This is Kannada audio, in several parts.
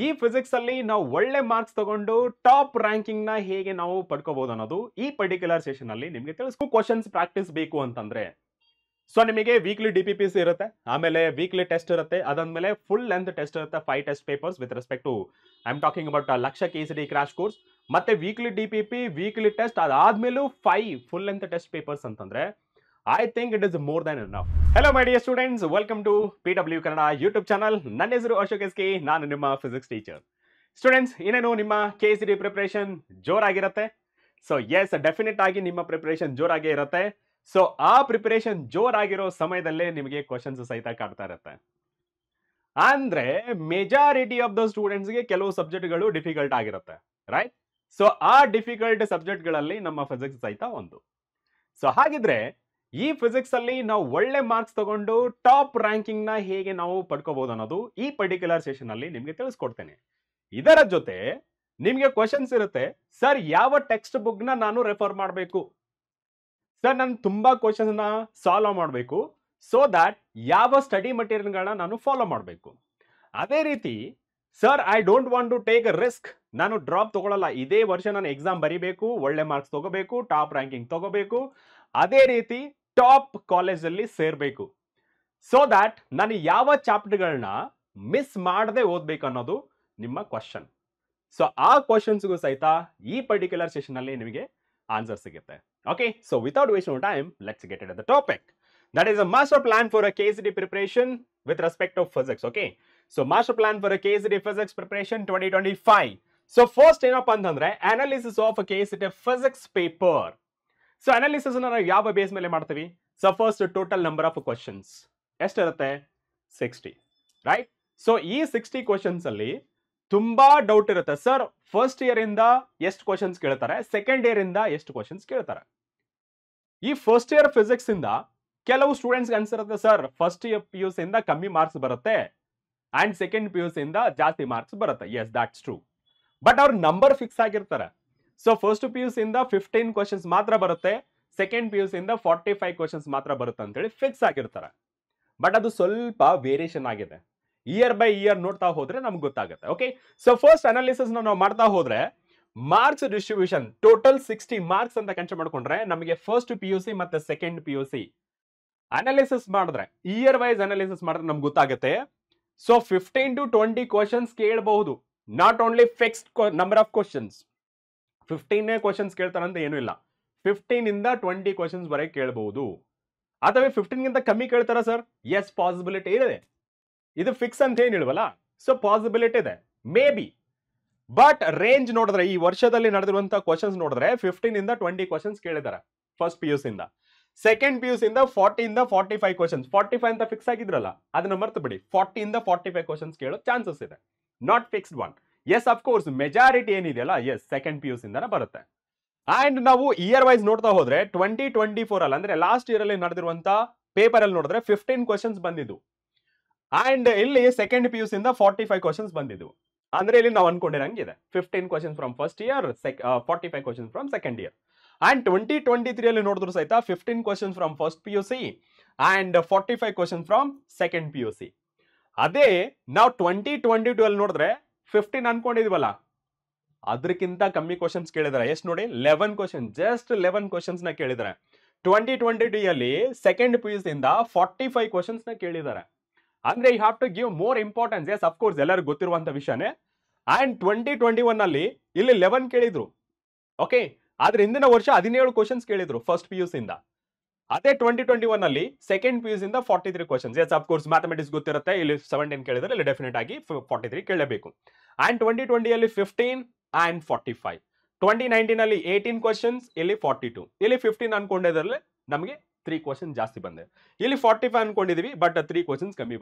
ಈ ಫಿಸಿಕ್ಸ್ ಅಲ್ಲಿ ನಾವು ಒಳ್ಳೆ ಮಾರ್ಕ್ಸ್ ತಗೊಂಡು ಟಾಪ್ ರ್ಯಾಂಕಿಂಗ್ ನ ಹೇಗೆ ನಾವು ಪಡ್ಕೋಬಹುದು ಅನ್ನೋದು ಈ ಪರ್ಟಿಕ್ಯುಲರ್ ಸೆಷನ್ ಅಲ್ಲಿ ನಿಮಗೆ ತಿಳಿಸ್ಕೊ ಕ್ವಶನ್ಸ್ ಪ್ರಾಕ್ಟೀಸ್ ಬೇಕು ಅಂತಂದ್ರೆ ಸೊ ನಿಮಗೆ ವೀಕ್ಲಿ DPPC ಇರುತ್ತೆ, ಆಮೇಲೆ ವೀಕ್ಲಿ ಟೆಸ್ಟ್ ಇರುತ್ತೆ, ಅದಾದ್ಮೇಲೆ ಫುಲ್ ಲೆಂತ್ ಟೆಸ್ಟ್ ಇರುತ್ತೆ, 5 test papers with respect to I am talking about Lakshya KCD crash course. ಮತ್ತೆ ವೀಕ್ಲಿ DPP, ವೀಕ್ಲಿ ಟೆಸ್ಟ್, ಅದಾದ್ಮೇಲೂ 5 ಫುಲ್ ಲೆಂತ್ ಟೆಸ್ಟ್ ಪೇಪರ್ಸ್ ಅಂತಂದ್ರೆ I think it is more than enough. Hello my dear students, welcome to PW Kannada YouTube channel. ನನ್ನ ಹೆಸರು ಅಶೋಕ್ SK, ನಾನು ನಿಮ್ಮ ಫಿಸಿಕ್ಸ್ ಟೀಚರ್. ಸ್ಟೂಡೆಂಟ್ಸ್, ಇನ್ನೇನು ನಿಮ್ಮ KCD ಪ್ರಿಪರೇಷನ್ ಜೋರಾಗಿರುತ್ತೆ. ಸೊ ಎಸ್, ಡೆಫಿನೆಟ್ ಆಗಿ ನಿಮ್ಮ ಪ್ರಿಪರೇಷನ್ ಜೋರಾಗೇ ಇರುತ್ತೆ. ಸೊ ಆ ಪ್ರಿಪರೇಷನ್ ಜೋರಾಗಿರೋ ಸಮಯದಲ್ಲೇ ನಿಮಗೆ ಕ್ವಶನ್ಸ್ ಸಹಿತ ಕಾಡ್ತಾ ಇರುತ್ತೆ. ಅಂದ್ರೆ ಮೆಜಾರಿಟಿ ಆಫ್ ದ ಸ್ಟೂಡೆಂಟ್ಸ್ಗೆ ಕೆಲವು ಸಬ್ಜೆಕ್ಟ್ಗಳು ಡಿಫಿಕಲ್ಟ್ ಆಗಿರುತ್ತೆ, ರೈಟ್? ಸೊ ಆ ಡಿಫಿಕಲ್ಟ್ ಸಬ್ಜೆಕ್ಟ್ಗಳಲ್ಲಿ ನಮ್ಮ ಫಿಸಿಕ್ಸ್ ಸಹಿತ ಒಂದು. ಸೊ ಹಾಗಿದ್ರೆ ಈ ಫಿಸಿಕ್ಸ್ ಅಲ್ಲಿ ನಾವು ಒಳ್ಳೆ ಮಾರ್ಕ್ಸ್ ತಗೊಂಡು ಟಾಪ್ ರ್ಯಾಂಕಿಂಗ್ ನ ಹೇಗೆ ನಾವು ಪಡ್ಕೋಬಹುದು ಅನ್ನೋದು ಈ ಪರ್ಟಿಕ್ಯುಲರ್ ಸೆಷನ್ ಅಲ್ಲಿ ನಿಮ್ಗೆ ತಿಳಿಸ್ಕೊಡ್ತೇನೆ. ಇದರ ಜೊತೆ ನಿಮ್ಗೆ ಕ್ವಶನ್ಸ್ ಇರುತ್ತೆ, ಸರ್ ಯಾವ ಟೆಕ್ಸ್ಟ್ ಬುಕ್ ನ ನಾನು ರೆಫರ್ ಮಾಡಬೇಕು, ಸರ್ ನಾನು ತುಂಬಾ ಕ್ವಶನ್ಸ್ ನ ಸಾಲ್ವ್ ಮಾಡಬೇಕು, ಸೊ ದಟ್ ಯಾವ ಸ್ಟಡಿ ಮಟೀರಿಯಲ್ಗಳನ್ನ ನಾನು ಫಾಲೋ ಮಾಡಬೇಕು. ಅದೇ ರೀತಿ sir I don't want to take a risk, ನಾನು ಡ್ರಾಪ್ ತಗೊಳ್ಳಲ್ಲ, ಇದೇ ವರ್ಷ ನಾನು ಎಕ್ಸಾಮ್ ಬರಿಬೇಕು, ಒಳ್ಳೆ ಮಾರ್ಕ್ಸ್ ತಗೋಬೇಕು, ಟಾಪ್ ರ್ಯಾಂಕಿಂಗ್ ತಗೋಬೇಕು, ಅದೇ ರೀತಿ ಟಾಪ್ ಕಾಲೇಜಲ್ಲಿ ಸೇರ್ಬೇಕು, ಸೊ ದಟ್ ನಾನು ಯಾವ ಚಾಪ್ಟರ್ಗಳನ್ನ ಮಿಸ್ ಮಾಡದೆ ಓದ್ಬೇಕು ಅನ್ನೋದು ನಿಮ್ಮ ಕ್ವಶನ್. ಸೊ ಆ ಕ್ವಶನ್ಸ್ಗೂ ಸಹಿತ ಈ ಪರ್ಟಿಕ್ಯುಲರ್ ಸೆಷನ್ ಅಲ್ಲಿ ನಿಮಗೆ ಆನ್ಸರ್ ಸಿಗುತ್ತೆ. Okay, so without wasting no time, let's get into the topic. That is a master plan for a KCD preparation with respect to physics. Okay, so master plan for a KCD physics preparation 2025. So first ಏನಪ್ಪ ಅಂತಂದ್ರೆ analysis of KCD physics paper. So analysis ನಾವು ಯಾವ ಬೇಸ್ ಮೇಲೆ ಮಾಡ್ತೀವಿ? So first total number of questions ಎಷ್ಟಿರುತ್ತೆ? 60, ರೈಟ್? ಸೊ ಈ 60 ಕ್ವಶನ್ಸ್ ಅಲ್ಲಿ ತುಂಬಾ ಡೌಟ್ ಇರುತ್ತೆ. ಸರ್ ಫಸ್ಟ್ ಇಯರ್ ಇಂದ ಎಷ್ಟು ಕ್ವಶನ್ಸ್ ಕೇಳ್ತಾರೆ, ಸೆಕೆಂಡ್ ಇಯರ್ ಇಂದ ಎಷ್ಟು ಕ್ವಶನ್ಸ್ ಕೇಳ್ತಾರೆ. ಈ ಫಸ್ಟ್ ಇಯರ್ ಫಿಸಿಕ್ಸ್ ಇಂದ ಕೆಲವು ಸ್ಟೂಡೆಂಟ್ಸ್ ಅನ್ಸಿರುತ್ತೆ, ಸರ್ ಫಸ್ಟ್ ಇಯರ್ PUC ಇಂದ ಕಮ್ಮಿ ಮಾರ್ಕ್ಸ್ ಬರುತ್ತೆ ಅಂಡ್ ಸೆಕೆಂಡ್ PUC ಇಂದ ಜಾಸ್ತಿ ಮಾರ್ಕ್ಸ್ ಬರುತ್ತೆ. Yes, that's true. ಬಟ್ ಅವ್ರ ನಂಬರ್ ಫಿಕ್ಸ್ ಆಗಿರ್ತಾರೆ. ಸೊ ಫಸ್ಟ್ PUC ಇಂದ 15 ಕ್ವಶನ್ಸ್ ಮಾತ್ರ ಬರುತ್ತೆ, ಸೆಕೆಂಡ್ PUC ಇಂದ 45 ಕ್ವಶನ್ಸ್ ಮಾತ್ರ ಬರುತ್ತೆ ಅಂತೇಳಿ ಫಿಕ್ಸ್ ಆಗಿರ್ತಾರೆ. ಬಟ್ ಅದು ಸ್ವಲ್ಪ ವೇರಿಯೇಷನ್ ಆಗಿದೆ. ಇಯರ್ ಬೈ ಇಯರ್ ನೋಡ್ತಾ ಹೋದ್ರೆ ನಮ್ಗೆ ಗೊತ್ತಾಗುತ್ತೆ. ಓಕೆ, ಸೊ ಫಸ್ಟ್ ಅನಾಲಿಸಿಸ್ ನಾವು ಮಾಡ್ತಾ ಹೋದ್ರೆ ಮಾರ್ಕ್ಸ್ ಡಿಸ್ಟ್ರಿಬ್ಯೂಷನ್ ಟೋಟಲ್ 60 ಮಾರ್ಕ್ಸ್ ಅಂತ ಕನ್ಸಿಡರ್ ಮಾಡ್ಕೊಂಡ್ರೆ ನಮಗೆ ಫಸ್ಟ್ PUC ಮತ್ತೆ ಸೆಕೆಂಡ್ PUC ಅನಾಲಿಸಿಸ್ ಮಾಡಿದ್ರೆ, ಇಯರ್ ವೈಸ್ ಅನಾಲಿಸಿಸ್ ಮಾಡಿದ್ರೆ ನಮ್ಗೆ ಗೊತ್ತಾಗುತ್ತೆ. ಸೊ 15 to 20 ಕ್ವಶನ್ಸ್ ಕೇಳಬಹುದು, not only fixed number of questions. 15 questions ಕೇಳ್ತಾರಂತ ಏನೂ ಇಲ್ಲ, 15 ಇಂದ 20 ಕ್ವಶನ್ಸ್ ವರೆಗೆ ಕೇಳಬಹುದು. ಅಥವಾ 15 ಗಿಂತ ಕಮ್ಮಿ ಕೇಳ್ತಾರ ಸರ್? ಎಸ್, ಪಾಸಿಬಿಲಿಟಿ ಇದೆ. ಇದು ಫಿಕ್ಸ್ ಅಂತ ಏನ್ ಹೇಳುವಲ್ಲ, ಸೊ ಪಾಸಿಬಿಲಿಟಿ ಇದೆ, ಮೇ ಬಿ. ಬಟ್ ರೇಂಜ್ ನೋಡಿದ್ರೆ ಈ ವರ್ಷದಲ್ಲಿ ನಡೆದಿರುವಂತಹ ಕ್ವಶನ್ಸ್ ನೋಡಿದ್ರೆ 15 ಇಂದ 20 ಕ್ವಶನ್ಸ್ ಕೇಳಿದ್ದಾರೆ ಫಸ್ಟ್ PUC ಇಂದ. ಸೆಕೆಂಡ್ PUC ಇಂದ 40 ಇಂದ 45 ಕ್ವಶನ್ಸ್. 45 ಅಂತ ಫಿಕ್ಸ್ ಆಗಿದ್ರಲ್ಲ, ಅದನ್ನ ಮರ್ತು ಬಿಡಿ. 40 ಇಂದ 45 ಕ್ವಶನ್ಸ್ ಕೇಳೋ ಚಾನ್ಸಸ್ ಇದೆ, not fixed one. Yes, of course majority ಏನಿದೆಯಲ್ಲ, ಎಸ್ ಸೆಕೆಂಡ್ PUC ಇಂದ ಬರುತ್ತೆ. ಅಂಡ್ ನಾವು ಇಯರ್ ವೈಸ್ ನೋಡ್ತಾ ಹೋದ್ರೆ 2024 ಅಲ್ಲಿ ಅಂದ್ರೆ ಲಾಸ್ಟ್ ಇಯರ್ ಅಲ್ಲಿ ನಡೆದಿರುವಂತ ಪೇಪರ್ ಅಲ್ಲಿ ನೋಡಿದ್ರೆ 15 ಕ್ವಶನ್ಸ್ ಬಂದಿದ್ದು. ಅಂಡ್ ಇಲ್ಲಿ ಸೆಕೆಂಡ್ PUC ಇಂದ 45 ಕ್ವಶನ್ಸ್ ಬಂದಿದ್ವು. ಅಂದ್ರೆ ಇಲ್ಲಿ ನಾವು ಅನ್ಕೊಂಡಿರಂಗಿದೆ 15 questions from first year, 45 questions from second year. And 2023 ಅಲ್ಲಿ ನೋಡಿದ್ರು ಸಹಿತ 15 questions from first PUC and 45 questions from second PUC. ಅದೇ ನಾವು 2022 ಅಲ್ಲಿ ನೋಡಿದ್ರೆ 15 ಅನ್ಕೊಂಡಿದ್ವಲ್ಲ, ಅದಕ್ಕಿಂತ ಕಮ್ಮಿ ಕ್ವಶನ್ಸ್ ಕೇಳಿದಾರೆ. ಎಷ್ಟು ನೋಡಿ, 11 ಕ್ವಶನ್, ಜಸ್ಟ್ 11 ಕ್ವಶನ್ಸ್ ನ ಕೇಳಿದಾರೆ. 2022 ಅಲ್ಲಿ ಸೆಕೆಂಡ್ PUC ಇಂದ 45 ಕ್ವಶನ್ಸ್ ನ ಕೇಳಿದ್ದಾರೆ. ಅಂದ್ರೆ you have to give more importance. Yes, of course ಎಲ್ಲರಿಗೂ ಗೊತ್ತಿರುವಂತ ವಿಷಯನೇ. ಅಂಡ್ 2021 ಅಲ್ಲಿ ಇಲ್ಲಿ 11 ಕೇಳಿದ್ರು. ಓಕೆ, ಆದ್ರೆ ಹಿಂದಿನ ವರ್ಷ 17 ಕ್ವಶನ್ಸ್ ಕೇಳಿದ್ರು ಫಸ್ಟ್ PUC ಇಂದ. ಅದೇ 2021 ಅಲ್ಲಿ ಸೆಕೆಂಡ್ PUC ಇಂದ 43 questions. Yes, of course mathematics ಗೊತ್ತಿರುತ್ತೆ, ಇಲ್ಲಿ 17 ಕೇಳಿದ್ರೆ ಇಲ್ಲಿ ಡೆಫಿನೆಟ್ ಆಗಿ 43 ಕೇಳಬೇಕು. ಅಂಡ್ 2020 ಅಲ್ಲಿ 15 ಅಂಡ್ 45. 2019 ಅಲ್ಲಿ 18 ಕ್ವಶನ್ಸ್, ಇಲ್ಲಿ 42. ಇಲ್ಲಿ 15 ಅನ್ಕೊಂಡಿದ್ರಲ್ಲಿ ನಮಗೆ 3 ಕ್ವಶನ್ ಜಾಸ್ತಿ ಬಂದಿದೆ. ಇಲ್ಲಿ 45 ಅನ್ಕೊಂಡಿದೀವಿ, ಬಟ್ 3 ಕ್ವಶನ್ಸ್ ಕಮ್ಮಿ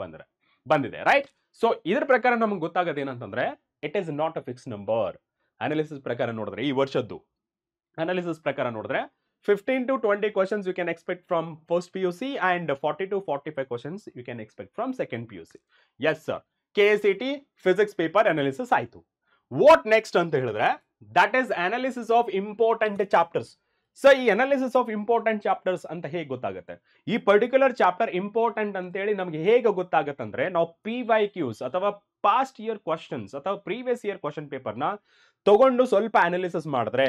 ಬಂದಿದೆ, ರೈಟ್? ಸೊ ಇದ್ರ ಪ್ರಕಾರ ನಮ್ಗೆ ಗೊತ್ತಾಗೋದು ಏನಂತಂದ್ರೆ it is not a fix number. Analysis ಪ್ರಕಾರ ನೋಡಿದ್ರೆ, ಈ ವರ್ಷದ್ದು ಅನಾಲಿಸಿಸ್ ಪ್ರಕಾರ ನೋಡಿದ್ರೆ 15 to 20 questions you can expect from first PUC and 40 to 45 questions you can expect from second PUC. Yes sir, KCT physics paper analysis ಆಯ್ತು. ವಾಟ್ ನೆಕ್ಸ್ಟ್ ಅಂತ ಹೇಳಿದ್ರೆ that is analysis of important chapters. So ಈ ಅನಾಲಿಸಿಸ್ ಆಫ್ ಇಂಪಾರ್ಟೆಂಟ್ ಚಾಪ್ಟರ್ಸ್ ಅಂತ ಹೇಗೆ ಗೊತ್ತಾಗುತ್ತೆ? ಈ ಪರ್ಟಿಕ್ಯುಲರ್ ಚಾಪ್ಟರ್ ಇಂಪಾರ್ಟೆಂಟ್ ಅಂತ ಹೇಳಿ ನಮ್ಗೆ ಹೇಗೆ ಗೊತ್ತಾಗುತ್ತೆ ಅಂದ್ರೆ ನಾವು PYQs ಅಥವಾ ಪಾಸ್ಟ್ ಇಯರ್ ಕ್ವಶನ್ಸ್ ಅಥವಾ ಪ್ರೀವಿಯಸ್ ಇಯರ್ ಕ್ವಶನ್ ಪೇಪರ್ನ ತಗೊಂಡು ಸ್ವಲ್ಪ ಅನಾಲಿಸಿಸ್ ಮಾಡಿದ್ರೆ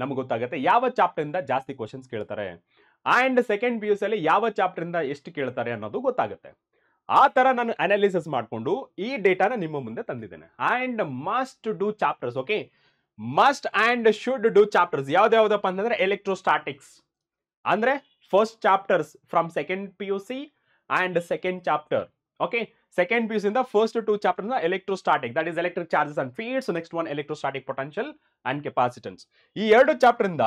ನಮ್ಗೆ ಗೊತ್ತಾಗುತ್ತೆ ಯಾವ ಚಾಪ್ಟರ್ ಇಂದ ಜಾಸ್ತಿ ಕ್ವಶನ್ಸ್ ಕೇಳ್ತಾರೆ and second P U C ಅಲ್ಲಿ ಯಾವ ಚಾಪ್ಟರ್ ಇಂದ ಎಷ್ಟು ಕೇಳ್ತಾರೆ ಅನ್ನೋದು ಗೊತ್ತಾಗುತ್ತೆ. ಆ ತರ ನಾನು ಅನಾಲಿಸಿಸ್ ಮಾಡಿಕೊಂಡು ಈ ಡೇಟಾನ ನಿಮ್ಮ ಮುಂದೆ ತಂದಿದ್ದೇನೆ. And must do chapters, okay, must and should do chapters ಯಾವ್ದಾವ್ದಪ್ಪ ಅಂತಂದ್ರೆ ಎಲೆಕ್ಟ್ರೋಸ್ಟಾಟಿಕ್ಸ್ ಅಂದ್ರೆ first chapters from second P U C and second chapter. Okay, second P U C ಇಂದ first 2 chapter electrostatic, that is electric charges and fields, next one electrostatic potential and capacitance. ಈ 2 ಚಾಪ್ಟರ್ ಇಂದ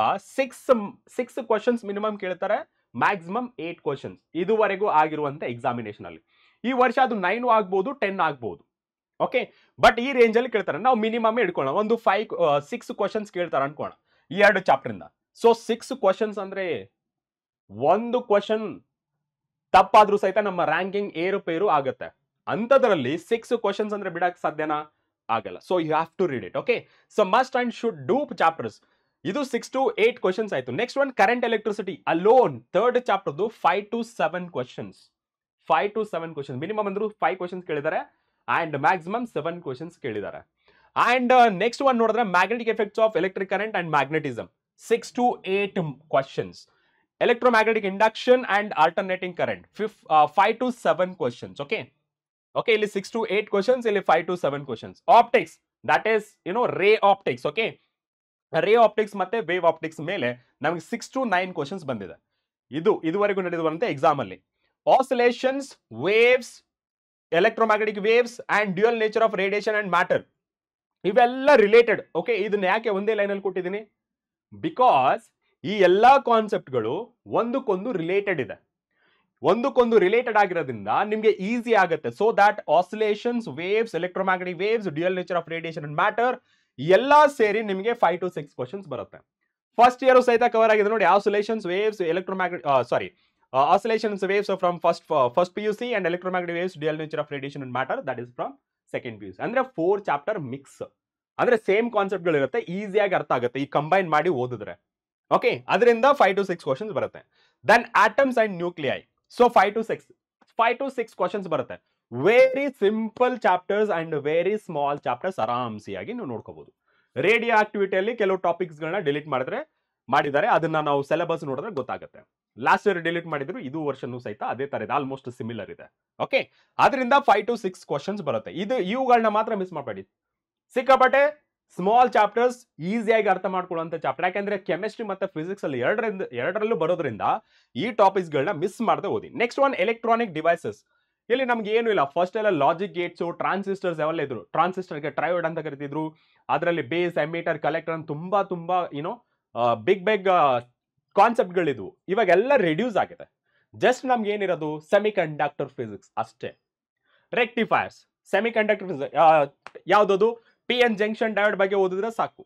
6 ಕ್ವಶನ್ಸ್ ಮಿನಿಮಮ್ ಕೇಳ್ತಾರೆ, ಮ್ಯಾಕ್ಸಿಮಮ್ 8 ಕ್ವಶನ್ಸ್ ಇದುವರೆಗೂ ಆಗಿರುವಂತ ಎಕ್ಸಾಮಿನೇಷನ್ ಅಲ್ಲಿ. ಈ ವರ್ಷ ಅದು 9 ಆಗ್ಬಹುದು 10 ಆಗ್ಬಹುದು. ಓಕೆ, ಬಟ್ ಈ ರೇಂಜ್ ಅಲ್ಲಿ ಕೇಳ್ತಾರೆ. ನಾವು ಮಿನಿಮಮ್ ಇಟ್ಕೊಳ್ಳೋಣ, ಒಂದು 6 ಕ್ವಶನ್ಸ್ ಕೇಳ್ತಾರೆ ಅನ್ಕೋಣ ಈ 2 ಚಾಪ್ಟರ್ ಇಂದ. ಸೊ 6 ಕ್ವಶನ್ಸ್ ಅಂದ್ರೆ ಒಂದು ಕ್ವಶನ್ ತಪ್ಪಾದ್ರೂ ಸಹಿತ ನಮ್ಮ ರ್ಯಾಂಕಿಂಗ್ ಏರುಪೇರು ಆಗುತ್ತೆ. ಅಂತದ್ರಲ್ಲಿ 6 ಕ್ವಶನ್ಸ್ ಅಂದ್ರೆ ಬಿಡಕ್ ಸಾಧ್ಯನಾ? ಆಗಲ್ಲ. So you have to read it. Okay, so must and should do chapters. ಇದು 6 to 8 ಕ್ವಶನ್ಸ್ ಆಯ್ತು. Next one current electricity alone, third ಚಾಪ್ಟರ್ದು 5 to 7 questions. 5 to 7 questions minimum ಅಂದ್ರೂ 5 ಕ್ವಶನ್ಸ್ ಕೇಳಿದ್ದಾರೆ ಅಂಡ್ ಮ್ಯಾಕ್ಸಿಮಮ್ 7 ಕ್ವಶನ್ಸ್ ಕೇಳಿದ್ದಾರೆ. ಅಂಡ್ ನೆಕ್ಸ್ಟ್ ಒನ್ ನೋಡಿದ್ರೆ magnetic effects of electric current and magnetism, 6 to 8 questions. Electromagnetic induction and alternating current 5 to 7 questions. Okay, okay, ಇಲ್ಲಿ 6 to 8 ಕ್ವಶನ್ಸ್, ಇಲ್ಲಿ 5 to 7 questions. Optics, that is ರೇ ಆಪ್ಟಿಕ್ಸ್. ಓಕೆ, ರೇ ಆಪ್ಟಿಕ್ಸ್ ಮತ್ತೆ ವೇವ್ ಆಪ್ಟಿಕ್ಸ್ ಮೇಲೆ ನಮಗೆ 6 to 9 ಕ್ವಶನ್ಸ್ ಬಂದಿದೆ. ಇದುವರೆಗೂ ನಡೆದಿರುವಂತೆ ಎಕ್ಸಾಮ್ ಅಲ್ಲಿ. Oscillations, waves, electromagnetic waves and dual nature of radiation and matter ಇವೆಲ್ಲ ರಿಲೇಟೆಡ್. ಓಕೆ, ಇದನ್ನ ಯಾಕೆ ಒಂದೇ ಲೈನ್ ಅಲ್ಲಿ ಕೊಟ್ಟಿದ್ದೀನಿ? ಬಿಕಾಸ್ ಈ ಎಲ್ಲಾ ಕಾನ್ಸೆಪ್ಟ್ಗಳು ಒಂದಕ್ಕೊಂದು ರಿಲೇಟೆಡ್ ಇದೆ. ಒಂದಕ್ಕೊಂದು ರಿಲೇಟೆಡ್ ಆಗಿರೋದ್ರಿಂದ ನಿಮಗೆ ಈಸಿ ಆಗುತ್ತೆ. So that oscillations, waves, electromagnetic waves, dual nature of radiation and matter ಎಲ್ಲಾ ಸೇರಿ ನಿಮಗೆ 5 to 6 ಕ್ವಶನ್ಸ್ ಬರುತ್ತೆ. ಫಸ್ಟ್ ಇಯರ್ ಸಹಿತ ಕವರ್ ಆಗಿದೆ ನೋಡಿ. Oscillations, waves, oscillations waves from first PUC and electromagnetic waves, dual nature of radiation and matter, that is from second PUC. ಅಂದ್ರೆ 4 ಚಾಪ್ಟರ್ ಮಿಕ್ಸ್, ಅಂದ್ರೆ ಸೇಮ್ ಕಾನ್ಸೆಪ್ಟ್ ಗಳು ಇರುತ್ತೆ, ಈಸಿಯಾಗಿ ಅರ್ಥ ಆಗುತ್ತೆ ಈ ಕಂಬೈನ್ ಮಾಡಿ ಓದಿದ್ರೆ. ಓಕೆ, ಅದರಿಂದ 5 to 6 ಕ್ವಶನ್ಸ್ ಬರುತ್ತೆ. Then atoms and nuclei, so 5 to 6 questions ಬರುತ್ತೆ. Very simple chapters and very small chapters, ಆರಾಮ್ಸಿಯಾಗಿ ನೀವು ನೋಡ್ಕೋಬಹುದು. ರೇಡಿಯೋ ಆಕ್ಟಿವಿಟಿಯಲ್ಲಿ ಕೆಲವು ಟಾಪಿಕ್ಸ್ ಗಳನ್ನ ಡಿಲೀಟ್ ಮಾಡಿದ್ದಾರೆ, ಅದನ್ನ ನಾವು ಸಿಲೆಬಸ್ ನೋಡಿದ್ರೆ ಗೊತ್ತಾಗುತ್ತೆ. ಲಾಸ್ಟ್ ಇಯರ್ ಡಿಲೀಟ್ ಮಾಡಿದ್ರು, ಇದು ವರ್ಷನೂ ಸಹಿತ ಅದೇ ತರ ಇದೆ, ಆಲ್ಮೋಸ್ಟ್ ಸಿಮಿಲರ್ ಇದೆ. ಓಕೆ, ಅದರಿಂದ 5 to 6 ಕ್ವಶನ್ಸ್ ಬರುತ್ತೆ. ಇವುಗಳನ್ನ ಮಾತ್ರ ಮಿಸ್ ಮಾಡಬೇಡಿ. ಸಿಕ್ಕಾಪಟ್ಟೆ ಸ್ಮಾಲ್ ಚಾಪ್ಟರ್ಸ್, ಈಸಿಯಾಗಿ ಅರ್ಥ ಮಾಡ್ಕೊಳ್ಳುವಂತ ಚಾಪ್ಟರ್. ಯಾಕಂದ್ರೆ ಕೆಮಿಸ್ಟ್ರಿ ಮತ್ತೆ ಫಿಸಿಕ್ಸ್ ಅಲ್ಲಿ ಎರಡರಲ್ಲೂ ಬರೋದ್ರಿಂದ ಈ ಟಾಪಿಕ್ಸ್ ಗಳನ್ನ ಮಿಸ್ ಮಾಡದೆ ಓದಿ. Next one electronic devices. ಇಲ್ಲಿ ನಮ್ಗೆ ಏನು ಇಲ್ಲ, ಫಸ್ಟ್ ಎಲ್ಲ ಲಾಜಿಕ್ ಗೇಟ್ಸ್, ಟ್ರಾನ್ಸಿಸ್ಟರ್ಸ್ ಅವೆಲ್ಲ ಇದ್ರು. ಟ್ರಾನ್ಸಿಸ್ಟರ್ಗೆ ಟ್ರಯೋಡ್ ಅಂತ ಕರಿತಿದ್ರು, ಅದರಲ್ಲಿ ಬೇಸ್, ಎಮಿಟರ್, ಕಲೆಕ್ಟರ್ ಅಂತ ತುಂಬಾ ಬಿಗ್ ಕಾನ್ಸೆಪ್ಟ್ ಗಳಿದ್ವು. ಇವಾಗೆಲ್ಲ ರಿಡ್ಯೂಸ್ ಆಗಿದೆ. ಜಸ್ಟ್ ನಮ್ಗೆ ಏನಿರೋದು ಸೆಮಿ ಕಂಡಕ್ಟರ್ ಫಿಸಿಕ್ಸ್ ಅಷ್ಟೇ. ರೆಕ್ಟಿಫೈರ್ಸ್, ಸೆಮಿ ಕಂಡಕ್ಟರ್ ಫಿಸಿಕ್ಸ್ ಯಾವ್ದು, ಪಿ ಎನ್ ಜಂಕ್ಷನ್ ಡಯೋಡ್ ಬಗ್ಗೆ ಓದಿದ್ರೆ ಸಾಕು.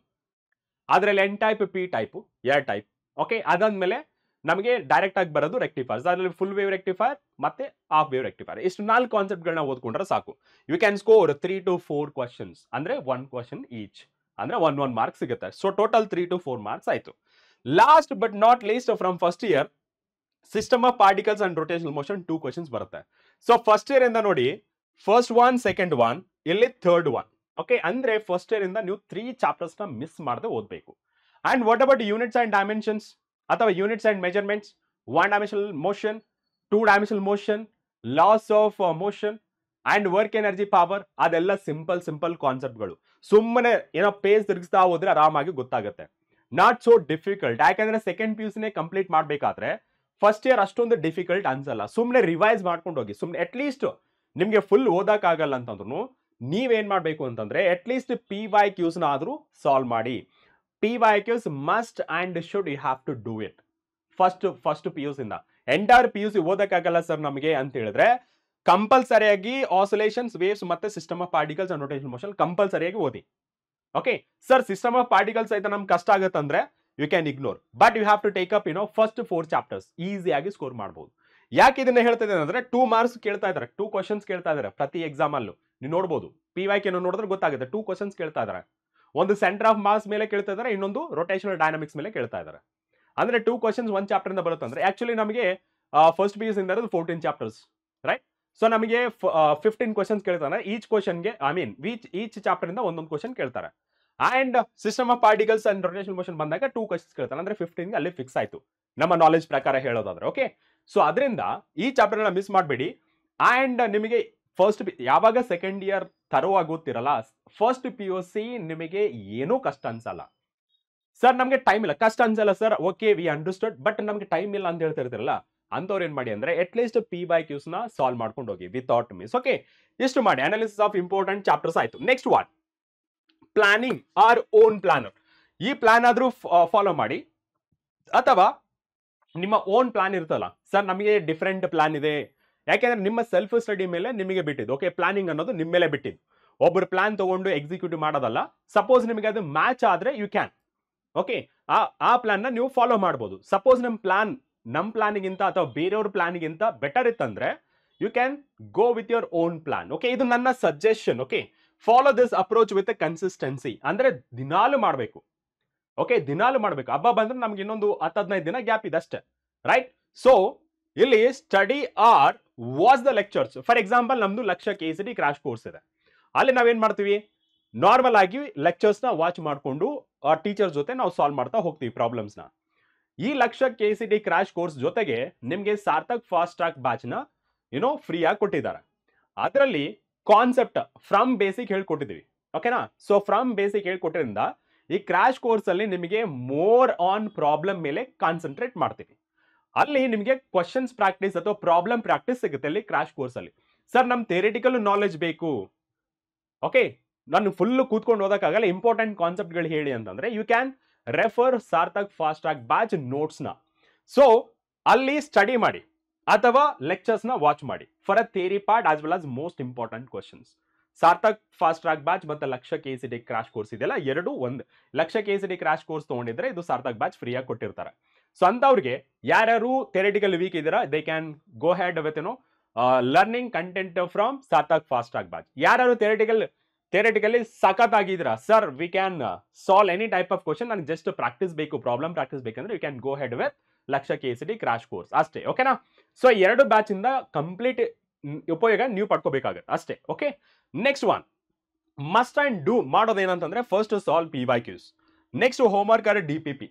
ಅದರಲ್ಲಿ ಎನ್ ಟೈಪ್, ಪಿ ಟೈಪ್, ಎರಡು ಟೈಪ್. ಓಕೆ, ಅದಾದ್ಮೇಲೆ ನಮಗೆ ಡೈರೆಕ್ಟ್ ಆಗಿ ಬರೋದು ರೆಕ್ಟಿಫೈರ್ಸ್. ಅದರಲ್ಲಿ ಫುಲ್ ವೇವ್ ರೆಕ್ಟಿಫೈರ್ ಮತ್ತೆ ಹಾಫ್ ವೇವ್ ರೆಕ್ಟಿಫೈರ್. ಇಷ್ಟು 4 ಕಾನ್ಸೆಪ್ಟ್ ಗಳನ್ನ ಓದ್ಕೊಂಡ್ರೆ ಸಾಕು. You can score 3 to 4 questions, ಅಂದ್ರೆ 1 ಕ್ವಶನ್ ಈಚ್, ಅಂದ್ರೆ 1 ಮಾರ್ಕ್ ಸಿಗುತ್ತೆ. ಸೊ ಟೋಟಲ್ 3 to 4 ಮಾರ್ಕ್ಸ್ ಆಯ್ತು. Last but not list, from first year system of particles and rotational motion 2 questions ಬರುತ್ತೆ. ಸೊ ಫಸ್ಟ್ ಇಯರ್ ಇಂದ ನೋಡಿ, ಫಸ್ಟ್ ಒನ್, ಸೆಕೆಂಡ್ ಒನ್, ಇಲ್ಲಿ ಥರ್ಡ್ ಒನ್. ಓಕೆ, ಅಂದ್ರೆ ಫಸ್ಟ್ ಇಯರ್ ಇಂದ ನೀವು 3 ಚಾಪ್ಟರ್ಸ್ ನ ಮಿಸ್ ಮಾಡದೆ ಓದಬೇಕು. And what about units and dimensions ಅಥವಾ units and measurements, 1 dimensional motion, 2 dimensional motion, laws of motion and work energy power, ಅದೆಲ್ಲ ಸಿಂಪಲ್ ಕಾನ್ಸೆಪ್ಟ್ಗಳು. ಸುಮ್ಮನೆ ಪೇಜ್ ತಿರುಗಿಸ್ತಾ ಹೋದ್ರೆ ಆರಾಮಾಗಿ ಗೊತ್ತಾಗುತ್ತೆ. Not so difficult. ಯಾಕಂದ್ರೆ ಸೆಕೆಂಡ್ PUC ಕಂಪ್ಲೀಟ್ ಮಾಡ್ಬೇಕಾದ್ರೆ ಫಸ್ಟ್ ಇಯರ್ ಅಷ್ಟೊಂದು ಡಿಫಿಕಲ್ಟ್ ಅನ್ಸಲ್ಲ. ಸುಮ್ಮನೆ ರಿವೈಸ್ ಮಾಡ್ಕೊಂಡು ಹೋಗಿ. ಸುಮ್ಮನೆ ಅಟ್ಲೀಸ್ಟ್ ನಿಮ್ಗೆ ಫುಲ್ ಓದಕ್ ಆಗಲ್ಲ ಅಂತಂದ್ರು ನೀವೇನ್ ಮಾಡ್ಬೇಕು ಅಂತಂದ್ರೆ ಅಟ್ಲೀಸ್ಟ್ PYQs ಆದ್ರೂ ಸಾಲ್ವ್ ಮಾಡಿ. PYQs must and should, you have to do it. First PUC ಇಂದ ಎಂಟೈರ್ PUC ಓದಕ್ಕಾಗಲ್ಲ ಸರ್ ನಮಗೆ ಅಂತ ಹೇಳಿದ್ರೆ ಕಂಪಲ್ಸರಿಯಾಗಿ ಆಸಿಲೇಷನ್ಸ್, ವೇವ್ಸ್ ಮತ್ತೆ system of particles and rotational motion ಕಂಪಲ್ಸರಿಯಾಗಿ ಓದಿ. Okay sir, system of particles ಆಯ್ತಾ ನಮ್ಗೆ ಕಷ್ಟ ಆಗುತ್ತಂದ್ರೆ you can ignore, but you have to take up first 4 chapters, ಈಸಿಯಾಗಿ ಸ್ಕೋರ್ ಮಾಡಬಹುದು. ಯಾಕೆ ಇದನ್ನ ಹೇಳ್ತಾ ಇದ್ದೇನೆ ಅಂದ್ರೆ 2 ಮಾರ್ಕ್ಸ್ ಕೇಳ್ತಾ ಇದಾರೆ, 2 ಕ್ವಶನ್ಸ್ ಕೇಳ್ತಾ ಇದಾರೆ ಪ್ರತಿ ಎಕ್ಸಾಮ್ ಅಲ್ಲೂ. ನೀವು ನೋಡಬಹುದು, PYQ ನೋಡಿದ್ರೆ ಗೊತ್ತಾಗುತ್ತೆ. 2 ಕ್ವಶನ್ಸ್ ಕೇಳ್ತಾ ಇದಾರೆ. ಒಂದು ಸೆಂಟರ್ ಆಫ್ ಮಾಸ್ ಮೇಲೆ ಕೇಳ್ತಾ ಇದಾರೆ, ಇನ್ನೊಂದು ರೊಟೇಷನಲ್ ಡೈನಾಮಿಕ್ಸ್ ಮೇಲೆ ಕೇಳ್ತಾ ಇದಾರೆ. ಅಂದ್ರೆ 2 ಕ್ವಶನ್ಸ್ 1 ಚಾಪ್ಟರ್ ಇಂದ ಬರುತ್ತೆ. ಅಂದ್ರೆ ಆಕ್ಚುಲಿ ನಮಗೆ ಫಸ್ಟ್ PUC ಇಂದ 14 ಚಾಪ್ಟರ್ಸ್, ರೈಟ್? ಸೊ ನಮಗೆ 15 ಕ್ವಶನ್ಸ್ ಕೇಳ್ತಾರೆ. ಈಚ್ ಕ್ವಶನ್ಗೆ ಈಚ್ ಚಾಪ್ಟರ್ ಇಂದ ಒಂದೊಂದು ಕ್ವಶನ್ ಕೇಳ್ತಾರೆ. And system of particles and rotation motion ಬಂದಾಗ 2 ಕ್ವಶನ್ಸ್ ಕೇಳ್ತಾರೆ. ಅಂದ್ರೆ 15 ಅಲ್ಲಿ ಫಿಕ್ಸ್ ಆಯ್ತು ನಮ್ಮ ನಾಲೆಜ್ ಪ್ರಕಾರ ಹೇಳೋದಾದ್ರೆ. ಓಕೆ, ಸೊ ಅದರಿಂದ ಈ ಚಾಪ್ಟರ್ ನ ಮಿಸ್ ಮಾಡಬೇಡಿ. ಅಂಡ್ ನಿಮಗೆ ಫಸ್ಟ್ ಯಾವಾಗ ಸೆಕೆಂಡ್ ಇಯರ್ ತರುವಾಗ ಓದ್ತಿರಲ್ಲ, ಫಸ್ಟ್ PUC ನಿಮಗೆ ಏನೂ ಕಷ್ಟ ಅನ್ಸಲ್ಲ. ಸರ್ ನಮಗೆ ಟೈಮ್ ಇಲ್ಲ, ಕಷ್ಟ ಅನ್ಸಲ್ಲ sir, okay V understood, but ನಮಗೆ ಟೈಮ್ ಇಲ್ಲ ಅಂತ ಹೇಳ್ತಿರ್ತಿರಲ್ಲ, ಅಂತವ್ರು ಏನ್ ಮಾಡಿ ಅಂದ್ರೆ ಅಟ್ ಲೀಸ್ಟ್ P/Qs ನ ಸಾಲ್ವ್ ಮಾಡ್ಕೊಂಡು ಹೋಗಿ ವಿತೌಟ್ ಮಿಸ್. ಓಕೆ, ಇಷ್ಟು ಮಾಡಿ. ಅನಾಲಿಸಿಸ್ ಆಫ್ ಇಂಪಾರ್ಟೆಂಟ್ ಚಾಪ್ಟರ್ಸ್ ಆಯ್ತು. Next one, planning or own planner. ಈ ಪ್ಲಾನ್ ಆದ್ರೂ ಫಾಲೋ ಮಾಡಿ, ಅಥವಾ ನಿಮ್ಮ ಓನ್ ಪ್ಲಾನ್ ಇರ್ತಲ್ಲ. ಸರ್ ನಮಗೆ ಡಿಫರೆಂಟ್ ಪ್ಲಾನ್ ಇದೆ, ಯಾಕೆಂದ್ರೆ ನಿಮ್ಮ ಸೆಲ್ಫ್ ಸ್ಟಡಿ ಮೇಲೆ ನಿಮಗೆ ಬಿಟ್ಟಿದ್ದು. ಓಕೆ, ಪ್ಲಾನಿಂಗ್ ಅನ್ನೋದು ನಿಮ್ಮ ಮೇಲೆ ಬಿಟ್ಟಿದ್ದು. ಒಬ್ಬರು ಪ್ಲಾನ್ ತಗೊಂಡು ಎಕ್ಸಿಕ್ಯೂಟಿವ್ ಮಾಡೋದಲ್ಲ. ಸಪೋಸ್ ನಿಮಗೆ ಅದು ಮ್ಯಾಚ್ ಆದ್ರೆ ಯು ಕ್ಯಾನ್, ಓಕೆ, ಆ ಪ್ಲಾನ್ ನ ನೀವು ಫಾಲೋ ಮಾಡ್ಬೋದು. ಸಪೋಸ್ ನಮ್ಮ ಪ್ಲಾನಿಗಿಂತ ಅಥವಾ ಬೇರೆಯವ್ರ ಪ್ಲಾನಿಗಿಂತ ಬೆಟರ್ ಇತ್ತಂದ್ರೆ you can go with your own plan. Okay, ಇದು ನನ್ನ suggestion. Okay, follow this approach with consistency. ಅಂದ್ರೆ ದಿನಾಲು ಮಾಡಬೇಕು. ಓಕೆ, ದಿನಾಲು ಮಾಡಬೇಕು. ಹಬ್ಬ ಬಂದ್ರೆ ನಮ್ಗೆ ಇನ್ನೊಂದು 10-15 ದಿನ ಗ್ಯಾಪ್ ಇದೆ ಅಷ್ಟೇ, ರೈಟ್? ಸೊ ಇಲ್ಲಿ study or watch the lectures. For example ನಮ್ದು ಲಕ್ಷ KCD ಕ್ರಾಶ್ ಕೋರ್ಸ್ ಇದೆ. ಅಲ್ಲಿ ನಾವೇನ್ ಮಾಡ್ತೀವಿ, ನಾರ್ಮಲ್ ಆಗಿ ಲೆಕ್ಚರ್ಸ್ ನ ವಾಚ್ ಮಾಡಿಕೊಂಡು ಟೀಚರ್ ಜೊತೆ ನಾವು ಸಾಲ್ವ್ ಮಾಡ್ತಾ ಹೋಗ್ತೀವಿ ಪ್ರಾಬ್ಲಮ್ಸ್ ನ. ಈ ಲಕ್ಷ KCD ಕ್ರಾಶ್ ಕೋರ್ಸ್ ಜೊತೆಗೆ ನಿಮ್ಗೆ ಸಾರ್ಥಕ್ ಫಾಸ್ಟ್ ಟ್ರ್ಯಾಕ್ ಬ್ಯಾಚ್ ನ ಫ್ರೀ ಆಗಿ ಕೊಟ್ಟಿದ್ದಾರೆ. ಅದರಲ್ಲಿ ಕಾನ್ಸೆಪ್ಟ್ ಫ್ರಮ್ ಬೇಸಿಕ್ ಹೇಳ್ಕೊಟ್ಟಿದೀವಿ. ಓಕೆನಾ? ಸೊ ಫ್ರಮ್ ಬೇಸಿಕ್ ಹೇಳ್ಕೊಟ್ಟಿದ್ರಿಂದ ಈ ಕ್ರಾಶ್ ಕೋರ್ಸ್ ಅಲ್ಲಿ ನಿಮಗೆ ಮೋರ್ ಆನ್ ಪ್ರಾಬ್ಲಮ್ ಮೇಲೆ ಕಾನ್ಸಂಟ್ರೇಟ್ ಮಾಡ್ತೀವಿ. ಅಲ್ಲಿ ನಿಮಗೆ ಕ್ವಶನ್ಸ್ ಪ್ರಾಕ್ಟೀಸ್ ಅಥವಾ ಪ್ರಾಬ್ಲಮ್ ಪ್ರಾಕ್ಟೀಸ್ ಸಿಗುತ್ತೆ ಅಲ್ಲಿ ಕ್ರಾಶ್ ಕೋರ್ಸ್ ಅಲ್ಲಿ. ಸರ್ ನಮ್ ಥಿಯರಿಟಿಕಲ್ ನಾಲೆಜ್ ಬೇಕು, ಓಕೆ, ನಾನು ಫುಲ್ ಕೂತ್ಕೊಂಡು ಓದಕ್ಕಾಗಲ್ಲ, ಇಂಪಾರ್ಟೆಂಟ್ ಕಾನ್ಸೆಪ್ಟ್ಗಳು ಹೇಳಿ ಅಂತಂದ್ರೆ you can refer Sarthak fast track batch notes ನ. ಸೊ ಅಲ್ಲಿ ಸ್ಟಡಿ ಮಾಡಿ ಅಥವಾ ಲೆಕ್ಚರ್ಸ್ ನ ವಾಚ್ ಮಾಡಿ for a theory part as well as most important questions. Sarthak fast track batch ಮತ್ತೆ ಲಕ್ಷ KCD ಕ್ರಾಶ್ ಕೋರ್ಸ್ ಇದೆಯಲ್ಲ, ಎರಡು ಒಂದು. ಲಕ್ಷ KCD ಕ್ರಾಶ್ ಕೋರ್ಸ್ ತಗೊಂಡಿದ್ರೆ ಇದು ಸಾರ್ಥಕ್ ಬ್ಯಾಚ್ ಫ್ರೀ ಆಗಿ ಕೊಟ್ಟಿರ್ತಾರೆ. ಸೊ ಅಂತವ್ರಿಗೆ ಯಾರ್ಯಾರು ಥಿಯರಿಟಿಕಲ್ ವೀಕ್ ಇದ್ದೀರಾ, they can go ahead with learning content from Sarthak fast track batch. ಯಾರು ಥಿಯರಿಟಿಕಲಿ ಸಖತ್ ಆಗಿದ್ದೀರಾ, sir we can solve any type of question, ನನಗೆ ಜಸ್ಟ್ ಪ್ರಾಕ್ಟೀಸ್ ಬೇಕು, ಪ್ರಾಬ್ಲಮ್ ಪ್ರಾಕ್ಟೀಸ್ ಬೇಕಂದ್ರೆ you can go ahead with Lakshya KCD crash course ಅಷ್ಟೇ. ಓಕೆನಾ? ಸೊ ಎರಡು ಬ್ಯಾಚ್ ಇಂದ ಕಂಪ್ಲೀಟ್ ಉಪಯೋಗ ನೀವು ಪಡ್ಕೋಬೇಕಾಗತ್ತೆ ಅಷ್ಟೇ. Okay, next one, must and do ಮಾಡೋದೇನಂತಂದ್ರೆ first solve P/Qs, next homework or DPP.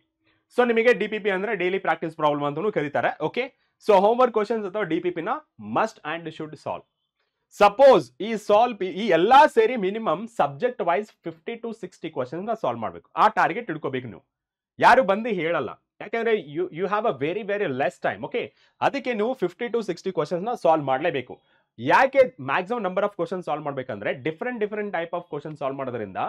So ನಿಮಗೆ DPP ಅಂದ್ರೆ ಡೈಲಿ ಪ್ರಾಕ್ಟೀಸ್ ಪ್ರಾಬ್ಲಮ್ ಅಂತಾನೂ ಕರೀತಾರೆ. ಓಕೆ, ಸೊ ಹೋಮ್ವರ್ಕ್ ಕ್ವಶನ್ಸ್ ಅಥವಾ DPP ನ must and should solve. Suppose ಈ ಎಲ್ಲಾ ಸೇರಿ minimum subject wise 50 to 60 questions ನ ಸಾಲ್ವ್ ಮಾಡಬೇಕು. ಆ ಟಾರ್ಗೆಟ್ ಇಟ್ಕೋಬೇಕು ನೀವು. ಯಾರು ಬಂದು ಹೇಳಲ್ಲ, ಯಾಕಂದ್ರೆ you have a very very less time. Okay, ಅದಕ್ಕೆ ನೀವು 50 to 60 ಕ್ವಶನ್ಸ್ ನ ಸಾಲ್ವ್ ಮಾಡಲೇಬೇಕು. ಯಾಕೆ maximum number of question solve ಮಾಡ್ಬೇಕಂದ್ರೆ different type of question solve ಮಾಡೋದ್ರಿಂದ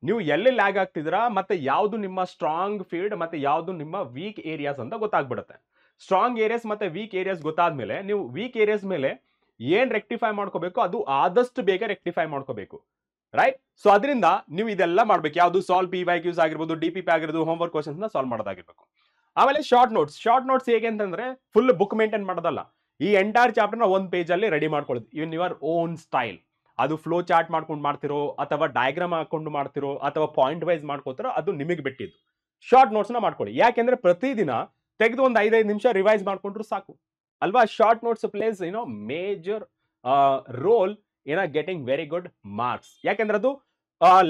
ನೀವು ಎಲ್ಲಿ ಲ್ಯಾಗ್ ಆಗ್ತಿದ್ದೀರಾ, ಮತ್ತೆ ಯಾವುದು ನಿಮ್ಮ ಸ್ಟ್ರಾಂಗ್ ಫೀಲ್ಡ್ ಮತ್ತೆ ಯಾವುದು ನಿಮ್ಮ ವೀಕ್ ಏರಿಯಾಸ್ ಅಂತ ಗೊತ್ತಾಗ್ಬಿಡುತ್ತೆ. ಸ್ಟ್ರಾಂಗ್ ಏರಿಯಾಸ್ ಮತ್ತೆ ವೀಕ್ ಏರಿಯಾಸ್ ಗೊತ್ತಾದ್ಮೇಲೆ ನೀವು ವೀಕ್ ಏರಿಯಾಸ್ ಮೇಲೆ ಏನ್ ರೆಕ್ಟಿಫೈ ಮಾಡ್ಕೋಬೇಕು ಅದು ಆದಷ್ಟು ಬೇಗ ರೆಕ್ಟಿಫೈ ಮಾಡ್ಕೋಬೇಕು, ರೈಟ್? ಸೊ ಅದರಿಂದ ನೀವು ಇದೆಲ್ಲ ಮಾಡ್ಬೇಕು. ಯಾವುದು ಸಾಲ್ವ್ P/Qs ಆಗಿರ್ಬೋದು, DPP ಆಗಿರ್ಬೋದು, ಹೋಮ್ವರ್ಕ್ ಕ್ವಶನ್ಸ್ ನ ಸಾಲ್ವ್ ಮಾಡೋದಾಗಿರ್ಬೇಕು. ಆಮೇಲೆ ಶಾರ್ಟ್ ನೋಟ್ಸ್ ಹೇಗೆ ಅಂತಂದ್ರೆ ಫುಲ್ ಬುಕ್ ಮೇಂಟೈನ್ ಮಾಡೋದಲ್ಲ, ಈ ಎಂಟೈರ್ ಚಾಪ್ಟರ್ ನ ಒಂದು ಪೇಜ್ ಅಲ್ಲಿ ರೆಡಿ ಮಾಡ್ಕೊಳ್ಳೋದು ಇನ್ ಯುವರ್ ಓನ್ ಸ್ಟೈಲ್. ಅದು ಫ್ಲೋ ಚಾರ್ಟ್ ಮಾಡ್ಕೊಂಡು ಮಾಡ್ತಿರೋ ಅಥವಾ ಡಯಾಗ್ರಾಮ್ ಹಾಕೊಂಡು ಮಾಡ್ತಿರೋ ಅಥವಾ ಪಾಯಿಂಟ್ ವೈಸ್ ಮಾಡ್ಕೋತಿರೋ ಅದು ನಿಮಗೆ ಬಿಟ್ಟಿದ್ದು. ಶಾರ್ಟ್ ನೋಟ್ಸ್ ನ ಮಾಡ್ಕೊಳ್ಳಿ. ಯಾಕೆಂದ್ರೆ ಪ್ರತಿದಿನ ತೆಗೆದು ಒಂದು 5 ನಿಮಿಷ ರಿವೈಸ್ ಮಾಡ್ಕೊಂಡ್ರು ಸಾಕು ಅಲ್ವಾ? Short notes plays major role in getting very good marks. ಯಾಕೆಂದ್ರೆ ಅದು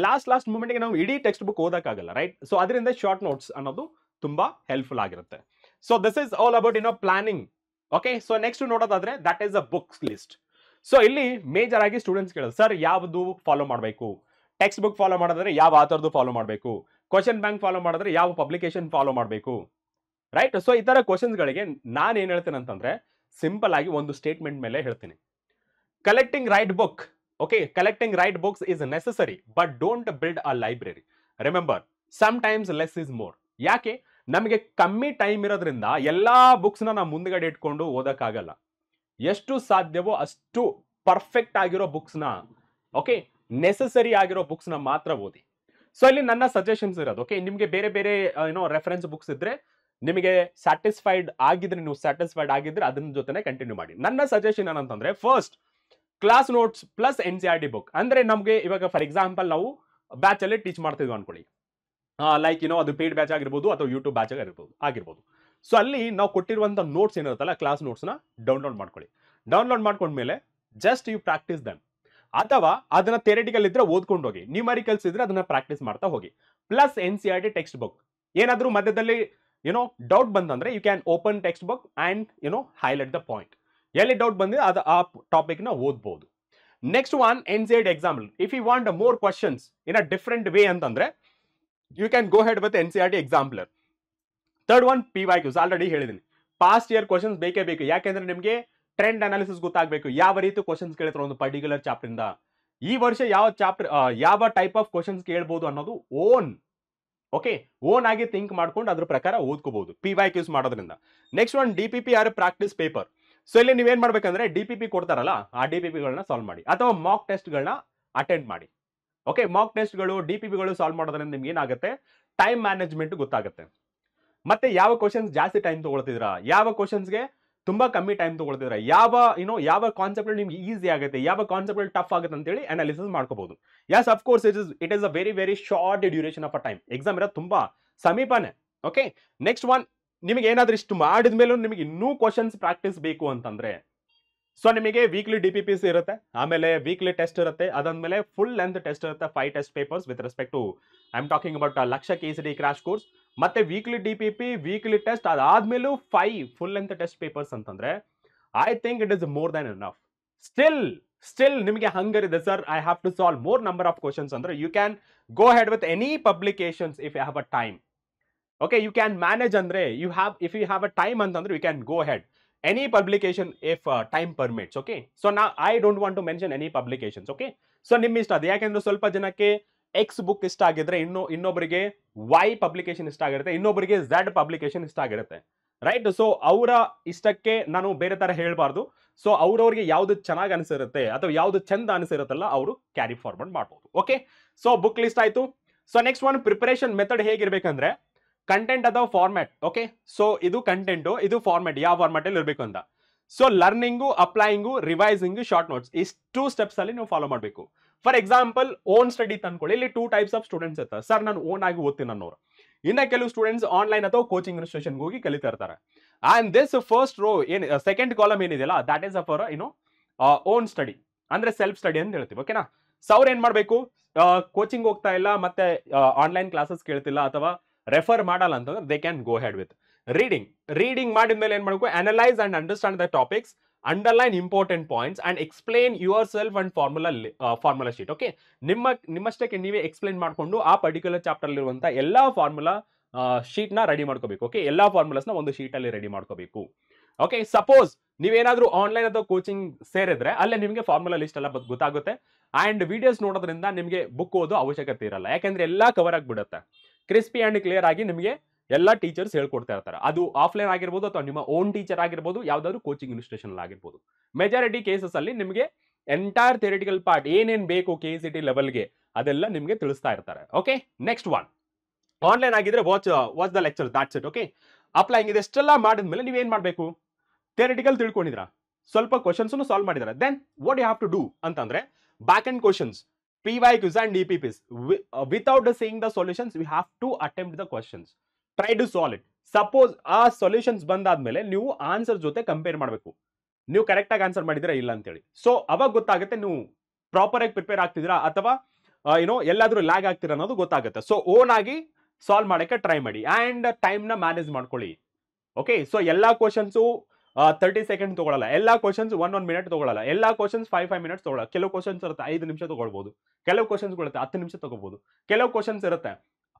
ಲಾಸ್ಟ್ ಮೂಮೆಂಟ್ಗೆ ನಾವು ಇಡೀ ಟೆಕ್ಸ್ಟ್ ಬುಕ್ ಓದಕ್ಕಾಗಲ್ಲ, ರೈಟ್? ಸೊ ಅದರಿಂದ ಶಾರ್ಟ್ ನೋಟ್ಸ್ ಅನ್ನೋದು ತುಂಬಾ ಹೆಲ್ಪ್ಫುಲ್ ಆಗಿರುತ್ತೆ. So this is all about planning. Okay, so next ನೋಡೋದಾದ್ರೆ that is a books list. So ಇಲ್ಲಿ ಮೇಜರ್ ಆಗಿ ಸ್ಟೂಡೆಂಟ್ಸ್ ಕೇಳೋದು, ಸರ್ ಯಾವುದು ಫಾಲೋ ಮಾಡಬೇಕು? ಟೆಕ್ಸ್ಟ್ ಬುಕ್ ಫಾಲೋ ಮಾಡಿದ್ರೆ ಯಾವ ಆಥರ್ದು ಫಾಲೋ ಮಾಡಬೇಕು? ಕ್ವಶನ್ ಬ್ಯಾಂಕ್ ಫಾಲೋ ಮಾಡಿದ್ರೆ ಯಾವ ಪಬ್ಲಿಕೇಶನ್ ಫಾಲೋ ಮಾಡಬೇಕು, ರೈಟ್? ಸೊ ಈ ತರ ಕ್ವಶನ್ಸ್ ಗಳಿಗೆ ನಾನು ಏನ್ ಹೇಳ್ತೇನೆ ಅಂತಂದ್ರೆ ಸಿಂಪಲ್ ಆಗಿ ಒಂದು ಸ್ಟೇಟ್ಮೆಂಟ್ ಮೇಲೆ ಹೇಳ್ತೀನಿ. Collecting right book, okay, collecting right books is necessary but don't build a library. Remember, sometimes less is more. ಯಾಕೆ? ನಮಗೆ ಕಮ್ಮಿ ಟೈಮ್ ಇರೋದ್ರಿಂದ ಎಲ್ಲಾ ಬುಕ್ಸ್ ನಾವು ಮುಂದ್ಗಡೆ ಇಟ್ಕೊಂಡು ಓದಕ್ಕಾಗಲ್ಲ. ಎಷ್ಟು ಸಾಧ್ಯವೋ ಅಷ್ಟು ಪರ್ಫೆಕ್ಟ್ ಆಗಿರೋ ಬುಕ್ಸ್ ನ, ಓಕೆ, ನೆಸೆಸರಿ ಆಗಿರೋ ಬುಕ್ಸ್ ನ ಮಾತ್ರ ಓದಿ. ಸೊ ಇಲ್ಲಿ ನನ್ನ ಸಜೆಷನ್ಸ್ ಇರೋದು, ಓಕೆ, ನಿಮಗೆ ಬೇರೆ ಬೇರೆ ರೆಫರೆನ್ಸ್ ಬುಕ್ಸ್ ಇದ್ರೆ ನಿಮಗೆ ಸ್ಯಾಟಿಸ್ಫೈಡ್ ಆಗಿದ್ರೆ ಅದನ್ನ ಜೊತೆನೆ ಕಂಟಿನ್ಯೂ ಮಾಡಿ. ನನ್ನ ಸಜೆಷನ್ ಏನಂತಂದ್ರೆ first class notes plus NCERT book. ಅಂದ್ರೆ ನಮಗೆ ಇವಾಗ ಫಾರ್ ಎಕ್ಸಾಂಪಲ್ ನಾವು ಬ್ಯಾಚ್ ಅಲ್ಲಿ ಟೀಚ್ ಮಾಡ್ತಿದ್ವಿ ಅನ್ಕೊಳ್ಳಿ, ಲೈಕ್ ಅದು ಪೇಡ್ ಬ್ಯಾಚ್ ಆಗಿರ್ಬೋದು ಅಥವಾ ಯೂಟ್ಯೂಬ್ ಬ್ಯಾಚ್ ಆಗಿರ್ಬೋದು. ಸೊ ಅಲ್ಲಿ ನಾವು ಕೊಟ್ಟಿರುವಂತ ನೋಟ್ಸ್ ಏನಿರುತ್ತಲ್ಲ ಕ್ಲಾಸ್ ನೋಟ್ಸ್ ನ ಡೌನ್ಲೋಡ್ ಮಾಡ್ಕೊಳ್ಳಿ. ಡೌನ್ಲೋಡ್ ಮಾಡ್ಕೊಂಡ್ಮೇಲೆ ಜಸ್ಟ್ ಯು ಪ್ರಾಕ್ಟೀಸ್ ದಮ್. ಅಥವಾ ಅದನ್ನ ಥಿಯರಿಟಿಕಲ್ ಇದ್ರೆ ಓದ್ಕೊಂಡು ಹೋಗಿ, ನ್ಯೂಮರಿಕಲ್ಸ್ ಇದ್ರೆ ಅದನ್ನ ಪ್ರಾಕ್ಟೀಸ್ ಮಾಡ್ತಾ ಹೋಗಿ. Plus NCERT text book. ಏನಾದ್ರೂ ಮಧ್ಯದಲ್ಲಿ ಡೌಟ್ ಬಂತಂದ್ರೆ you can open text book and highlight the point. ಎಲ್ಲಿ ಡೌಟ್ ಬಂದಿದೆ ಅದು ಆ ಟಾಪಿಕ್ ನ ಓದ್ಬೋದು. Next one NCERT example. If you want more questions in a different way ಅಂತಂದ್ರೆ you can go ahead with NCERT exemplar. Third one PYQs. Already ಹೇಳಿದೀನಿ, ಪಾಸ್ಟ್ ಇಯರ್ ಕ್ವಶನ್ಸ್ ಬೇಕೇ ಬೇಕು. ಯಾಕೆಂದ್ರೆ ನಿಮಗೆ ಟ್ರೆಂಡ್ ಅನಾಲಿಸಿಸ್ ಗೊತ್ತಾಗಬೇಕು, ಯಾವ ರೀತಿ ಕ್ವಶನ್ಸ್ ಕೇಳ್ತಾರೆ ಒಂದು ಪರ್ಟಿಕ್ಯುಲರ್ ಚಾಪ್ಟರ್ ಇಂದ, ಈ ವರ್ಷ ಯಾವ ಟೈಪ್ ಆಫ್ ಕ್ವಶನ್ಸ್ ಕೇಳ್ಬೋದು ಅನ್ನೋದು ಓನ್ ಆಗಿ ಥಿಂಕ್ ಮಾಡ್ಕೊಂಡು ಅದ್ರ ಪ್ರಕಾರ ಓದ್ಕೋಬಹುದು PYQs ಮಾಡೋದ್ರಿಂದ. Next one DPP or practice paper. So ಇಲ್ಲಿ ನೀವೇನ್ ಮಾಡ್ಬೇಕಂದ್ರೆ DPP ಕೊಡ್ತಾರಲ್ಲ, ಆ DPPಗಳನ್ನ ಸಾಲ್ವ್ ಮಾಡಿ ಅಥವಾ ಮಾಕ್ ಟೆಸ್ಟ್ಗಳನ್ನ ಅಟೆಂಡ್ ಮಾಡಿ. ಮಾಕ್ ಟೆಸ್ಟ್ಗಳು DPPಗಳು ಸಾಲ್ವ್ ಮಾಡೋದ್ರಿಂದ ನಿಮ್ಗೆ ಏನಾಗುತ್ತೆ, ಟೈಮ್ ಮ್ಯಾನೇಜ್ಮೆಂಟ್ ಗೊತ್ತಾಗುತ್ತೆ. ಮತ್ತೆ ಯಾವ ಕ್ವಶನ್ಸ್ ಜಾಸ್ತಿ ಟೈಮ್ ತಗೊಳ್ತಿದ್ರ, ಯಾವ ಕ್ವಶನ್ಸ್ಗೆ ತುಂಬಾ ಕಮ್ಮಿ ಟೈಮ್ ತಗೊಳ್ತಿದ್ರ, ಯಾವ ಕಾನ್ಸೆಪ್ಟ್ ನಿಮ್ಗೆ ಈಸಿ ಆಗುತ್ತೆ, ಯಾವ ಕಾನ್ಸೆಪ್ಟ್ ಟಫ್ ಆಗುತ್ತೆ ಅಂತ ಹೇಳಿ ಅನಾಲಿಸಿಸ್ ಮಾಡ್ಕೋಬಹುದು. Yes of course it is a very very short duration of a time. Exam ಇರೋದು ತುಂಬಾ ಸಮೀಪನೇ. ನೆಕ್ಸ್ಟ್ ಒನ್, ನಿಮಗೆ ಏನಾದ್ರೂ ಇಷ್ಟು ಮಾಡಿದ ಮೇಲೂ ನಿಮಗೆ ಇನ್ನೂ ಕ್ವಶನ್ಸ್ ಪ್ರಾಕ್ಟೀಸ್ ಬೇಕು ಅಂತಂದ್ರೆ ಸೊ ನಿಮಗೆ ವೀಕ್ಲಿ DPPs ಇರುತ್ತೆ, ಆಮೇಲೆ ವೀಕ್ಲಿ ಟೆಸ್ಟ್ ಇರುತ್ತೆ, ಅದಾದ್ಮೇಲೆ ಫುಲ್ ಲೆಂತ್ ಟೆಸ್ಟ್ ಇರುತ್ತೆ, 5 test papers with respect to I am talking about Lakshya KCD crash course. ಮತ್ತೆ ವೀಕ್ಲಿ DPP, ವೀಕ್ಲಿ ಟೆಸ್ಟ್, ಅದಾದ್ಮೇಲೂ 5 ಫುಲ್ ಲೆಂತ್ ಟೆಸ್ಟ್ ಪೇಪರ್ಸ್ ಅಂತಂದ್ರೆ I think it is more than enough. Still ನಿಮಗೆ ಹಂಗರ್ ಇದೆ sir, I have to solve more number of questions ಅಂದ್ರೆ you can go ahead with any publications if you have a time. You can manage ಅಂದ್ರೆ if you have a time ಅಂತಂದ್ರೆ you can go ahead any publication if time permits. So now I don't want to mention any publications. So ನಿಮ್ಮ ಇಷ್ಟ ಅದು, ಯಾಕೆಂದ್ರೆ ಸ್ವಲ್ಪ ಜನಕ್ಕೆ X ಬುಕ್ ಇಷ್ಟ ಆಗಿದ್ರೆ ಇನ್ನೊಬ್ಬರಿಗೆ Y ಪಬ್ಲಿಕೇಶನ್ ಇಷ್ಟ ಆಗಿರುತ್ತೆ, ಇನ್ನೊಬ್ಬರಿಗೆ Z ಪಬ್ಲಿಕೇಶನ್ ಇಷ್ಟ ಆಗಿರುತ್ತೆ, ರೈಟ್? ಸೊ ಅವರ ಇಷ್ಟಕ್ಕೆ ನಾನು ಬೇರೆ ತರ ಹೇಳ್ಬಾರ್ದು. ಸೊ ಅವ್ರವ್ರಿಗೆ ಯಾವ್ದು ಚೆನ್ನಾಗಿ ಅನಿಸಿರುತ್ತೆ ಅಥವಾ ಯಾವ್ದು ಚಂದ ಅನಿಸಿರುತ್ತಲ್ಲ ಅವರು ಕ್ಯಾರಿ ಫಾರ್ವರ್ಡ್ ಮಾಡ್ಬೋದು. ಸೊ ಬುಕ್ ಲಿಸ್ಟ್ ಆಯ್ತು. So next one, preparation method ಹೇಗಿರ್ಬೇಕಂದ್ರೆ ಕಂಟೆಂಟ್ ಅಥವಾ ಫಾರ್ಮ್ಯಾಟ್. ಸೊ ಇದು ಕಂಟೆಂಟ್, ಇದು ಫಾರ್ಮ್ಯಾಟ್, ಯಾವ ಫಾರ್ಮ್ಯಾಟ್ ಅಲ್ಲಿ ಇರಬೇಕು ಅಂತ. So learning, applying, revising, short notes, ಇಷ್ಟು ಸ್ಟೆಪ್ಸ್ ಅಲ್ಲಿ ನೀವು ಫಾಲೋ ಮಾಡಬೇಕು. ಫಾರ್ ಎಕ್ಸಾಂಪಲ್ ಓನ್ ಸ್ಟಡಿ ತಂದ್ಕೊಳ್ಳಿ, ಇಲ್ಲಿ 2 ಟೈಪ್ಸ್ ಆಫ್ ಸ್ಟೂಡೆಂಟ್ಸ್ ಇರ್ತಾರೆ. ಸರ್ ನಾನು ಓನ್ ಆಗಿ ಓದ್ತೀನಿ ಅನ್ನೋರು, ಇನ್ನ ಕೆಲವು ಸ್ಟೂಡೆಂಟ್ಸ್ ಆನ್ಲೈನ್ ಅಥವಾ ಕೋಚಿಂಗ್ ಇನ್ಸ್ಟಿಟ್ಯೂಷನ್ ಹೋಗಿ ಕಲಿತಾ ಇರ್ತಾರೆ. And this first row second column ಏನಿದೆಯಲ್ಲ that is for own study, ಅಂದ್ರೆ ಸೆಲ್ಫ್ ಸ್ಟಡಿ ಅಂತ ಹೇಳ್ತೀವಿ. ಸೊ ಅವ್ರು ಏನ್ ಮಾಡ್ಬೇಕು, ಕೋಚಿಂಗ್ ಹೋಗ್ತಾ ಇಲ್ಲ ಮತ್ತೆ ಆನ್ಲೈನ್ ಕ್ಲಾಸಸ್ ಕೇಳ್ತಿಲ್ಲ ಅಥವಾ ರೆಫರ್ ಮಾಡಲ್ಲ ಅಂತಂದ್ರೆ they can go ahead with reading ಮಾಡಿದ್ಮೇಲೆ ಏನ್ ಮಾಡಬೇಕು, analyse and understand the topics, underline important points and explain yourself and formula sheet. ನಿಮ್ಮಷ್ಟಕ್ಕೆ ನೀವೇ ಎಕ್ಸ್ಪ್ಲೇನ್ ಮಾಡ್ಕೊಂಡು ಆ ಪರ್ಟಿಕ್ಯುಲರ್ ಚಾಪ್ಟರ್ ಇರುವಂತ ಎಲ್ಲಾ ಫಾರ್ಮುಲಾ ಶೀಟ್ ನ ರೆಡಿ ಮಾಡ್ಕೋಬೇಕು. ಎಲ್ಲಾ ಫಾರ್ಮುಲಾಸ್ ನ ಒಂದು ಶೀಟ್ ಅಲ್ಲಿ ರೆಡಿ ಮಾಡ್ಕೋಬೇಕು. ಸಪೋಸ್ ನೀವೇನಾದ್ರೂ ಆನ್ಲೈನ್ ಅಥವಾ ಕೋಚಿಂಗ್ ಸೇರಿದ್ರೆ ಅಲ್ಲೇ ನಿಮಗೆ ಫಾರ್ಮುಲಾ ಲಿಸ್ಟ್ ಎಲ್ಲ ಗೊತ್ತಾಗುತ್ತೆ. ಅಂಡ್ ವಿಡಿಯೋಸ್ ನೋಡೋದ್ರಿಂದ ನಿಮಗೆ ಬುಕ್ ಓದೋ ಅವಶ್ಯಕತೆ ಇರಲ್ಲ, ಯಾಕಂದ್ರೆ ಎಲ್ಲಾ ಕವರ್ ಆಗಿಬಿಡುತ್ತೆ. ಕ್ರಿಸ್ಪಿ ಅಂಡ್ ಕ್ಲಿಯರ್ ಆಗಿ ನಿಮಗೆ ಎಲ್ಲ ಟೀಚರ್ಸ್ ಹೇಳ್ಕೊಡ್ತಾ ಇರ್ತಾರೆ. ಅದು ಆಫ್ಲೈನ್ ಆಗಿರ್ಬೋದು ಅಥವಾ ನಿಮ್ಮ ಓನ್ ಟೀಚರ್ ಆಗಿರ್ಬೋದು, ಯಾವ್ದಾದ್ರು ಕೋಚಿಂಗ್ ಇನ್ಸ್ಟಿಟ್ಯೂಷನ್ ಆಗಿರ್ಬೋದು. ಮೆಜಾರಿಟಿ ಕೇಸಸ್ ಅಲ್ಲಿ ನಿಮಗೆ ಎಂಟೈರ್ ಥಿಯರಿಟಿಕಲ್ ಪಾರ್ಟ್ ಏನೇನ್ ಬೇಕು KCT ಲೆವೆಲ್ಗೆ ಅದೆಲ್ಲ ನಿಮಗೆ ತಿಳಿಸ್ತಾ ಇರ್ತಾರೆ. ನೆಕ್ಸ್ಟ್ ಒನ್, ಆನ್ಲೈನ್ ಆಗಿದ್ರೆ watch the lecture, that's it. Applying ಇದೆ ಇಷ್ಟೆಲ್ಲ ಮಾಡಿದ್ಮೇಲೆ ನೀವೇನ್ ಮಾಡ್ಬೇಕು, ಥಿಯರಿಟಿಕಲ್ ತಿಳ್ಕೊಂಡಿದ್ರ, ಸ್ವಲ್ಪ ಕ್ವಶನ್ಸ್ ಸಾಲ್ವ್ ಮಾಡಿದಾರೆ, then what you have to do ಅಂತಂದ್ರೆ back and questions, PYQs and DPPs. Without seeing the solutions, we have to attempt the questions. Try to solve it. Suppose ಆ ಸೊಲ್ಯೂಷನ್ಸ್ ಬಂದಾದ್ಮೇಲೆ ನೀವು ಆನ್ಸರ್ ಜೊತೆ ಕಂಪೇರ್ ಮಾಡಬೇಕು, ನೀವು ಕರೆಕ್ಟ್ ಆಗಿ ಆನ್ಸರ್ ಮಾಡಿದ್ರೆ ಇಲ್ಲ ಅಂತೇಳಿ. ಸೊ ಅವಾಗ ಗೊತ್ತಾಗುತ್ತೆ ನೀವು ಪ್ರಾಪರ್ ಆಗಿ ಪ್ರಿಪೇರ್ ಆಗ್ತಿದ್ದೀರಾ ಅಥವಾ ಎಲ್ಲಾದ್ರೂ ಲ್ಯಾಗ್ ಆಗ್ತೀರಾ ಅನ್ನೋದು ಗೊತ್ತಾಗುತ್ತೆ. ಸೊ ಓನ್ ಆಗಿ ಸಾಲ್ವ್ ಮಾಡಕ್ಕೆ ಟ್ರೈ ಮಾಡಿ ಅಂಡ್ ಟೈಮ್ ನ ಮ್ಯಾನೇಜ್ ಮಾಡ್ಕೊಳ್ಳಿ. ಸೊ ಎಲ್ಲಾ ಕ್ವಶನ್ಸು 30 ಸೆಕೆಂಡ್ ತಗೊಳ್ಳಲ್ಲ, ಎಲ್ಲಾ ಕ್ವಶನ್ಸ್ 1 ಮಿನಿಟ್ ತಗೊಳ್ಳಲ್ಲ, ಎಲ್ಲಾ ಕ್ವಶನ್ಸ್ 5 ಮಿನಿಟ್ಸ್ ತಗೊಳ್ಳಲ್ಲ. ಕೆಲವು ಕ್ವಶನ್ಸ್ ಇರುತ್ತೆ 5 ನಿಮಿಷ ತಗೊಳ್ಬಹುದು, ಕೆಲವು ಕ್ವಶನ್ಸ್ ಇರುತ್ತೆ 10 ನಿಮಿಷ ತಗೋಬಹುದು, ಕೆಲವು ಕ್ವಶನ್ಸ್ ಇರುತ್ತೆ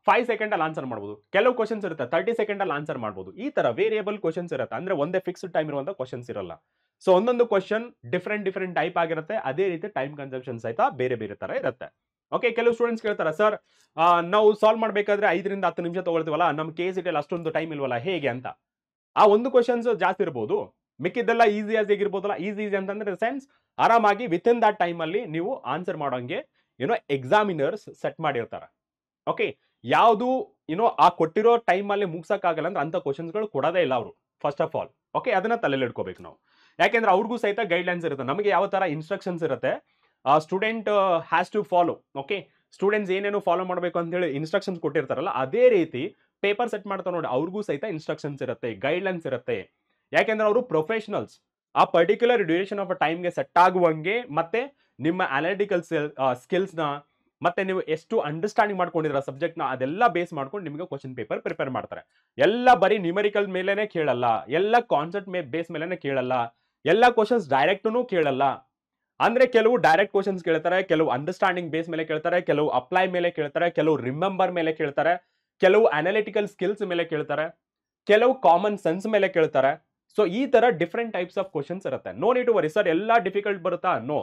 5 ಸೆಕೆಂಡ್ ಅಲ್ಲಿ ಆನ್ಸರ್ ಮಾಡಬಹುದು, ಕೆಲವು ಕ್ವಶನ್ಸ್ ಇರುತ್ತೆ 30 ಸೆಕೆಂಡ್ ಅಲ್ಲಿ ಆನ್ಸರ್ ಮಾಡಬಹುದು. ಈ ತರ ವೇರಿಯಬಲ್ ಕ್ವಶನ್ಸ್ ಇರುತ್ತೆ, ಅಂದ್ರೆ ಒಂದೇ ಫಿಕ್ಸ್ಡ್ ಟೈಮ್ ಇರುವಂತ ಕ್ವಶನ್ಸ್ ಇರಲ್ಲ. ಸೊ ಒಂದೊಂದು ಕ್ವಶನ್ ಡಿಫ್ರೆಂಟ್ ಟೈಪ್ ಆಗಿರುತ್ತೆ, ಅದೇ ರೀತಿ ಟೈಮ್ ಕನ್ಸಂಪ್ಷನ್ ಸಹಿತ ಬೇರೆ ಬೇರೆ ತರ ಇರುತ್ತೆ. ಕೆಲವು ಸ್ಟೂಡೆಂಟ್ಸ್ ಕೇಳ್ತಾರೆ, ಸರ್ ನಾವು ಸಾಲ್ವ್ ಮಾಡ್ಬೇಕಾದ್ರೆ 5 ರಿಂದ 10 ನಿಮಿಷ ತಗೊಳ್ತೀವಲ್ಲ, ನಮ್ KCT ಅಲ್ಲಿ ಅಷ್ಟೊಂದು ಟೈಮ್ ಇಲ್ವಲ್ಲ ಹೇಗೆ ಅಂತ. ಆ ಒಂದು ಕ್ವಶನ್ಸ್ ಜಾಸ್ತಿ ಇರಬಹುದು, ಮಿಕ್ಕಿದ್ದೆಲ್ಲ ಈಸಿ ಆಗಿರ್ಬೋದಲ್ಲ. ಈಸಿ ಅಂತಂದ್ರೆ ಸೆನ್ಸ್ ಆರಾಮಾಗಿ ವಿತ್ ಇನ್ ದಟ್ ಟೈಮ್ ಅಲ್ಲಿ ನೀವು ಆನ್ಸರ್ ಮಾಡೋಂಗೆ ಎಕ್ಸಾಮಿನರ್ಸ್ ಸೆಟ್ ಮಾಡಿರ್ತಾರೆ. ಯಾವುದು ಆ ಕೊಟ್ಟಿರೋ ಟೈಮ್ ಅಲ್ಲಿ ಮುಗ್ಸಕ್ಕಾಗಲ್ಲ ಅಂದ್ರೆ ಅಂತ ಕ್ವಶನ್ಸ್ಗಳು ಕೊಡೋದೇ ಇಲ್ಲ ಅವರು, ಫಸ್ಟ್ ಆಫ್ ಆಲ್. ಅದನ್ನ ತಲೆಯಲ್ಲಿ ಇಟ್ಕೋಬೇಕು ನಾವು, ಯಾಕೆಂದ್ರೆ ಅವ್ರಿಗೂ ಸಹಿತ ಗೈಡ್ ಲೈನ್ಸ್ ಇರುತ್ತೆ. ನಮಗೆ ಯಾವ ತರ ಇನ್ಸ್ಟ್ರಕ್ಷನ್ಸ್ ಇರುತ್ತೆ, student has to follow. Students ಏನೇನು ಫಾಲೋ ಮಾಡಬೇಕು ಅಂತ ಹೇಳಿ ಇನ್ಸ್ಟ್ರಕ್ಷನ್ಸ್ ಕೊಟ್ಟಿರ್ತಾರಲ್ಲ, ಅದೇ ರೀತಿ ಪೇಪರ್ ಸೆಟ್ ಮಾಡ್ತಾರೆ ನೋಡಿ, ಅವ್ರಿಗೂ ಸಹಿತ ಇನ್ಸ್ಟ್ರಕ್ಷನ್ಸ್ ಇರುತ್ತೆ, ಗೈಡ್ ಲೈನ್ಸ್ ಇರುತ್ತೆ. ಯಾಕೆಂದ್ರೆ ಅವರು ಪ್ರೊಫೆಷನಲ್ಸ್, ಆ ಪರ್ಟಿಕ್ಯುಲರ್ ಡ್ಯೂರೇಷನ್ ಆಫ್ ಅ ಟೈಮ್ಗೆ ಸೆಟ್ ಆಗುವಂಗೆ ಮತ್ತೆ ನಿಮ್ಮ ಅನಾಲಿಟಿಕಲ್ ಸ್ಕಿಲ್ಸ್ನ ಮತ್ತೆ ನೀವು ಎಷ್ಟು ಅಂಡರ್ಸ್ಟ್ಯಾಂಡಿಂಗ್ ಮಾಡ್ಕೊಂಡಿದ್ರ ಸಬ್ಜೆಕ್ಟ್ ನ ಅದೆಲ್ಲ ಬೇಸ್ ಮಾಡ್ಕೊಂಡು ನಿಮಗೆ ಕ್ವಶನ್ ಪೇಪರ್ ಪ್ರಿಪೇರ್ ಮಾಡ್ತಾರೆ. ಎಲ್ಲ ಬರೀ ನ್ಯೂಮರಿಕಲ್ ಮೇಲೆನೆ ಕೇಳಲ್ಲ, ಎಲ್ಲ ಕಾನ್ಸೆಪ್ಟ್ ಬೇಸ್ ಮೇಲೆನೆ ಕೇಳಲ್ಲ, ಎಲ್ಲ ಕ್ವಶನ್ಸ್ ಡೈರೆಕ್ಟ್ನು ಕೇಳಲ್ಲ. ಅಂದ್ರೆ ಕೆಲವು ಡೈರೆಕ್ಟ್ ಕ್ವಶನ್ಸ್ ಕೇಳ್ತಾರೆ, ಕೆಲವು ಅಂಡರ್ಸ್ಟ್ಯಾಂಡಿಂಗ್ ಬೇಸ್ ಮೇಲೆ ಕೇಳ್ತಾರೆ, ಕೆಲವು ಅಪ್ಲೈ ಮೇಲೆ ಕೇಳ್ತಾರೆ, ಕೆಲವು ರಿಮೆಂಬರ್ ಮೇಲೆ ಕೇಳ್ತಾರೆ, ಕೆಲವು ಅನಾಲಿಟಿಕಲ್ ಸ್ಕಿಲ್ಸ್ ಮೇಲೆ ಕೇಳ್ತಾರೆ, ಕೆಲವು ಕಾಮನ್ ಸೆನ್ಸ್ ಮೇಲೆ ಕೇಳ್ತಾರೆ. ಸೊ ಈ ತರ ಡಿಫ್ರೆಂಟ್ ಟೈಪ್ಸ್ ಆಫ್ ಕ್ವಶನ್ಸ್ ಇರುತ್ತೆ. No need to worry sir ಎಲ್ಲ ಡಿಫಿಕಲ್ಟ್ ಬರುತ್ತಾ, ನೋ.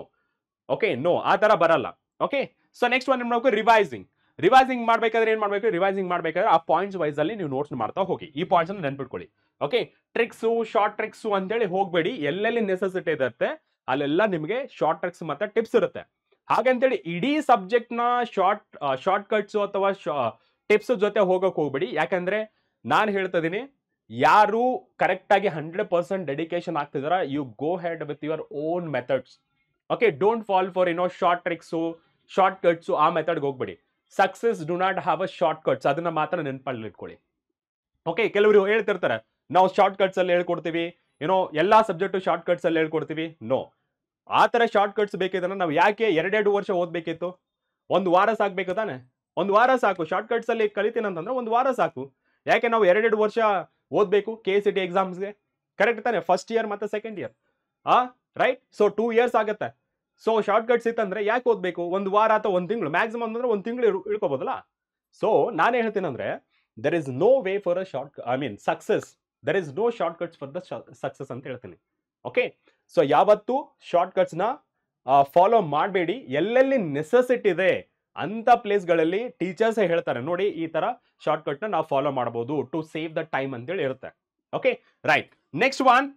ಓಕೆ, ನೋ, ಆ ತರ ಬರಲ್ಲ. ಓಕೆ, ಸೊ ನೆಕ್ಸ್ಟ್ ಒನ್ ಮಾಡ್ಬೇಕು ರಿವೈಸಿಂಗ್ ಮಾಡ್ಬೇಕಾದ್ರೆ ಏನ್ ಮಾಡ್ಬೇಕು, ರಿವೈಸಿಂಗ್ ಮಾಡ್ಬೇಕಾದ್ರೆ ಆ ಪಾಯಿಂಟ್ಸ್ ವೈಸ್ ಅಲ್ಲಿ ನೀವು ನೋಟ್ಸ್ ಮಾಡ್ತಾ ಹೋಗಿ. ಈ ಪಾಯಿಂಟ್ಸ್ ಅನ್ನು ನೆನ್ಪಿಟ್ಕೊಳ್ಳಿ. ಓಕೆ, ಟ್ರಿಕ್ಸು ಶಾರ್ಟ್ ಟ್ರಿಕ್ಸು ಅಂತೇಳಿ ಹೋಗ್ಬೇಡಿ. ಎಲ್ಲೆಲ್ಲಿ ನೆಸೆಸಿಟಿ ಇರುತ್ತೆ ಅಲ್ಲೆಲ್ಲ ನಿಮಗೆ ಶಾರ್ಟ್ ಟ್ರಿಕ್ಸ್ ಮತ್ತೆ ಟಿಪ್ಸ್ ಇರುತ್ತೆ. ಹಾಗಂತೇಳಿ ಇಡೀ ಸಬ್ಜೆಕ್ಟ್ ನ ಶಾರ್ಟ್ ಕಟ್ಸ್ ಅಥವಾ ಟಿಪ್ಸ್ ಜೊತೆ ಹೋಗಕ್ ಹೋಗ್ಬೇಡಿ. ಯಾಕಂದ್ರೆ ನಾನು ಹೇಳ್ತಾ ಇದೀನಿ, ಯಾರು ಕರೆಕ್ಟ್ ಆಗಿ 100% ಡೆಡಿಕೇಶನ್ ಆಗ್ತಿದಾರ, you go ahead with your own methods. Okay, don't fall for short tricks short cuts ಆ ಮೆಥಡ್ಗೆ ಹೋಗ್ಬೇಡಿ. Success do not have a short cuts, ಅದನ್ನ ಮಾತ್ರ ನೆನಪಲ್ಲಿ ಇಟ್ಕೊಳ್ಳಿ. ಓಕೆ, ಕೆಲವರು ಹೇಳ್ತಿರ್ತಾರೆ ನಾವು ಶಾರ್ಟ್ ಕಟ್ಸ್ ಅಲ್ಲಿ ಹೇಳ್ಕೊಡ್ತೀವಿ, ಎಲ್ಲಾ ಸಬ್ಜೆಕ್ಟ್ ಶಾರ್ಟ್ ಕಟ್ಸ್ ಅಲ್ಲಿ ಹೇಳ್ಕೊಡ್ತೀವಿ. ನೋ, ಆ ತರ ಶಾರ್ಟ್ ಕಟ್ಸ್ ಬೇಕಿದ್ರೆ ನಾವು ಯಾಕೆ 2 ವರ್ಷ ಓದ್ಬೇಕಿತ್ತು? 1 ವಾರ ಸಾಕ್ಬೇಕು ತಾನೆ? 1 ವಾರ ಸಾಕು. ಶಾರ್ಟ್ ಕಟ್ಸ್ ಅಲ್ಲಿ ಕಲಿತೀನಿ ಅಂತಂದ್ರೆ 1 ವಾರ ಸಾಕು. ಯಾಕೆ ನಾವು 2 ವರ್ಷ ಓದ್ಬೇಕು KCT ಎಕ್ಸಾಮ್ಸ್ಗೆ? ಕರೆಕ್ಟ್ ತಾನೆ? ಫಸ್ಟ್ ಇಯರ್ ಮತ್ತೆ second year, right? So 2 years ಆಗುತ್ತೆ. ಸೊ ಶಾರ್ಟ್ ಕಟ್ಸ್ ಇತ್ತಂದ್ರೆ ಯಾಕೆ ಓದ್ಬೇಕು? 1 ವಾರ ಅಥವಾ 1 ತಿಂಗಳು, ಮ್ಯಾಕ್ಸಿಮಮ್ ಅಂದ್ರೆ 1 ತಿಂಗಳು ಇಳ್ಕೋಬೋದಲ್ಲ. ಸೊ ನಾನೇ ಹೇಳ್ತೀನಿ ಅಂದ್ರೆ there is no way for a success. There is no short cuts for the success ಅಂತ ಹೇಳ್ತೀನಿ. ಓಕೆ, ಸೊ ಯಾವತ್ತು ಶಾರ್ಟ್ ಕಟ್ಸ್ ನ ಫಾಲೋ ಮಾಡಬೇಡಿ. ಎಲ್ಲೆಲ್ಲಿ ನೆಸೆಸಿಟಿ ಇದೆ ಅಂತ ಪ್ಲೇಸ್ಗಳಲ್ಲಿ ಟೀಚರ್ಸ್ ಹೇಳ್ತಾರೆ, ನೋಡಿ ಈ ತರ ಶಾರ್ಟ್ ಕಟ್ ನ ನಾವು ಫಾಲೋ ಮಾಡಬಹುದು ಟು ಸೇವ್ ದ ಟೈಮ್ ಅಂತೇಳಿ ಇರುತ್ತೆ. Okay, right. Next one,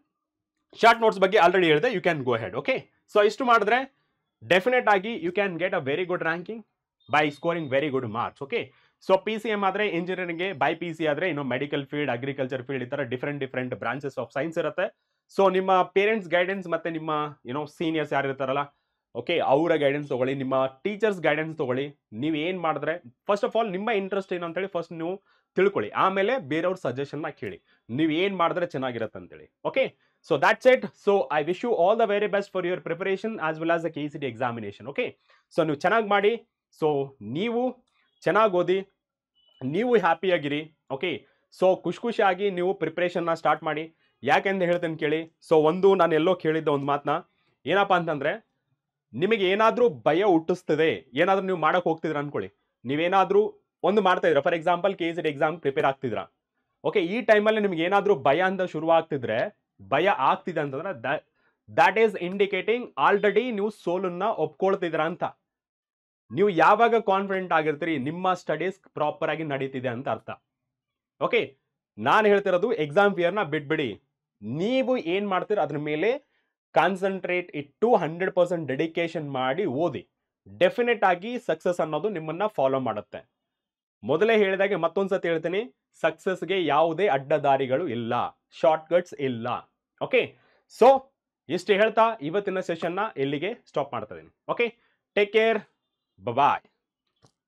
short notes ಬಗ್ಗೆ ಆಲ್ರೆಡಿ ಹೇಳಿದೆ, you can go ahead. Okay, so ಇಷ್ಟು ಮಾಡಿದ್ರೆ ಡೆಫಿನೆಟ್ ಆಗಿ you can get a very good ranking by scoring very good marks. Okay, so PCM ಆದ್ರೆ ಇಂಜಿನಿಯರಿಂಗ್ಗೆ, ಬೈ PC ಆದ್ರೆ ಮೆಡಿಕಲ್ ಫೀಲ್ಡ್, ಅಗ್ರಿಕಲ್ಚರ್ ಫೀಲ್ಡ್, ಈ ತರ ಡಿಫ್ರೆಂಟ್ ಬ್ರಾಂಚಸ್ ಆಫ್ ಸೈನ್ಸ್ ಇರುತ್ತೆ. ಸೊ ನಿಮ್ಮ ಪೇರೆಂಟ್ಸ್ ಗೈಡೆನ್ಸ್ ಮತ್ತೆ ನಿಮ್ಮ ಸೀನಿಯರ್ಸ್ ಯಾರು ಇರ್ತಾರಲ್ಲ, ಓಕೆ, ಅವರ ಗೈಡೆನ್ಸ್ ತಗೊಳ್ಳಿ, ನಿಮ್ಮ ಟೀಚರ್ಸ್ ಗೈಡೆನ್ಸ್ ತಗೊಳ್ಳಿ. ನೀವು ಏನ್ ಮಾಡಿದ್ರೆ ಫಸ್ಟ್ ಆಫ್ ಆಲ್ ನಿಮ್ಮ ಇಂಟ್ರೆಸ್ಟ್ ಏನು ಅಂತೇಳಿ ಫಸ್ಟ್ ನೀವು ತಿಳ್ಕೊಳ್ಳಿ. ಆಮೇಲೆ ಬೇರೆಯವ್ರ ಸಜೆಷನ್ ಕೇಳಿ, ನೀವು ಏನ್ ಮಾಡಿದ್ರೆ ಚೆನ್ನಾಗಿರುತ್ತೆ ಅಂತೇಳಿ. Okay, so that's it. So I wish you all the very best for your preparation as well as the KCT examination. Okay, so ನೀವು ಚೆನ್ನಾಗಿ ಮಾಡಿ. ಸೊ ನೀವು ಚೆನ್ನಾಗಿ ಓದಿ, ನೀವು ಹ್ಯಾಪಿಯಾಗಿರಿ. ಓಕೆ, ಸೊ ಖುಷಿಯಾಗಿ ನೀವು ಪ್ರಿಪರೇಷನ್ನ ಸ್ಟಾರ್ಟ್ ಮಾಡಿ. ಯಾಕೆಂದು ಹೇಳ್ತೇನೆ ಕೇಳಿ. ಸೊ ನಾನು ಎಲ್ಲೋ ಕೇಳಿದ್ದ ಒಂದು ಮಾತನ್ನ, ಏನಪ್ಪಾ ಅಂತಂದ್ರೆ, ನಿಮಗೆ ಏನಾದ್ರೂ ಭಯ ಹುಟ್ಟಿಸ್ತದೆ, ಏನಾದ್ರೂ ನೀವು ಮಾಡಕ್ ಹೋಗ್ತಿದ್ರ ಅನ್ಕೊಳ್ಳಿ, ನೀವೇನಾದ್ರೂ ಒಂದು ಮಾಡ್ತಾ ಇದ್ರ, for example KCT exam prepare ಆಗ್ತಿದ್ರ. ಓಕೆ, ಈ ಟೈಮಲ್ಲಿ ನಿಮ್ಗೆ ಏನಾದ್ರೂ ಭಯ ಅಂತ ಶುರು ಆಗ್ತಿದ್ರೆ, ಭಯ ಆಗ್ತಿದೆ ಅಂತಂದ್ರೆ ದಟ್ ಈಸ್ ಇಂಡಿಕೇಟಿಂಗ್ ಆಲ್ರೆಡಿ ನೀವು ಸೋಲನ್ನ ಒಪ್ಕೊಳ್ತಿದ್ರ ಅಂತ. ನೀವು ಯಾವಾಗ ಕಾನ್ಫಿಡೆಂಟ್ ಆಗಿರ್ತೀರಿ, ನಿಮ್ಮ ಸ್ಟಡೀಸ್ ಪ್ರಾಪರ್ ಆಗಿ ನಡೀತಿದೆ ಅಂತ ಅರ್ಥ. ಓಕೆ, ನಾನು ಹೇಳ್ತಿರೋದು ಎಕ್ಸಾಮ್ ಫಿಯರ್ನ ಬಿಟ್ಬಿಡಿ. ನೀವು ಏನ್ ಮಾಡ್ತೀರ ಅದ್ರ ಮೇಲೆ ಕಾನ್ಸಂಟ್ರೇಟ್ ಇಟ್ಟು 100% ಡೆಡಿಕೇಶನ್ ಮಾಡಿ ಓದಿ. ಡೆಫಿನೆಟ್ ಆಗಿ ಸಕ್ಸಸ್ ಅನ್ನೋದು ನಿಮ್ಮನ್ನ ಫಾಲೋ ಮಾಡುತ್ತೆ. ಮೊದಲೇ ಹೇಳಿದಾಗೆ ಮತ್ತೊಂದ್ಸತಿ ಹೇಳ್ತೀನಿ, ಸಕ್ಸಸ್ಗೆ ಯಾವುದೇ ಅಡ್ಡದಾರಿಗಳು ಇಲ್ಲ, ಶಾರ್ಟ್ ಕಟ್ಸ್ ಇಲ್ಲ. ಓಕೆ, ಸೊ ಇಷ್ಟು ಹೇಳ್ತಾ ಇವತ್ತಿನ ಸೆಷನ್ನ ಇಲ್ಲಿಗೆ ಸ್ಟಾಪ್ ಮಾಡ್ತಾ ಇದೀನಿ. ಓಕೆ, ಟೇಕ್ ಕೇರ್, ಬಾಯ್.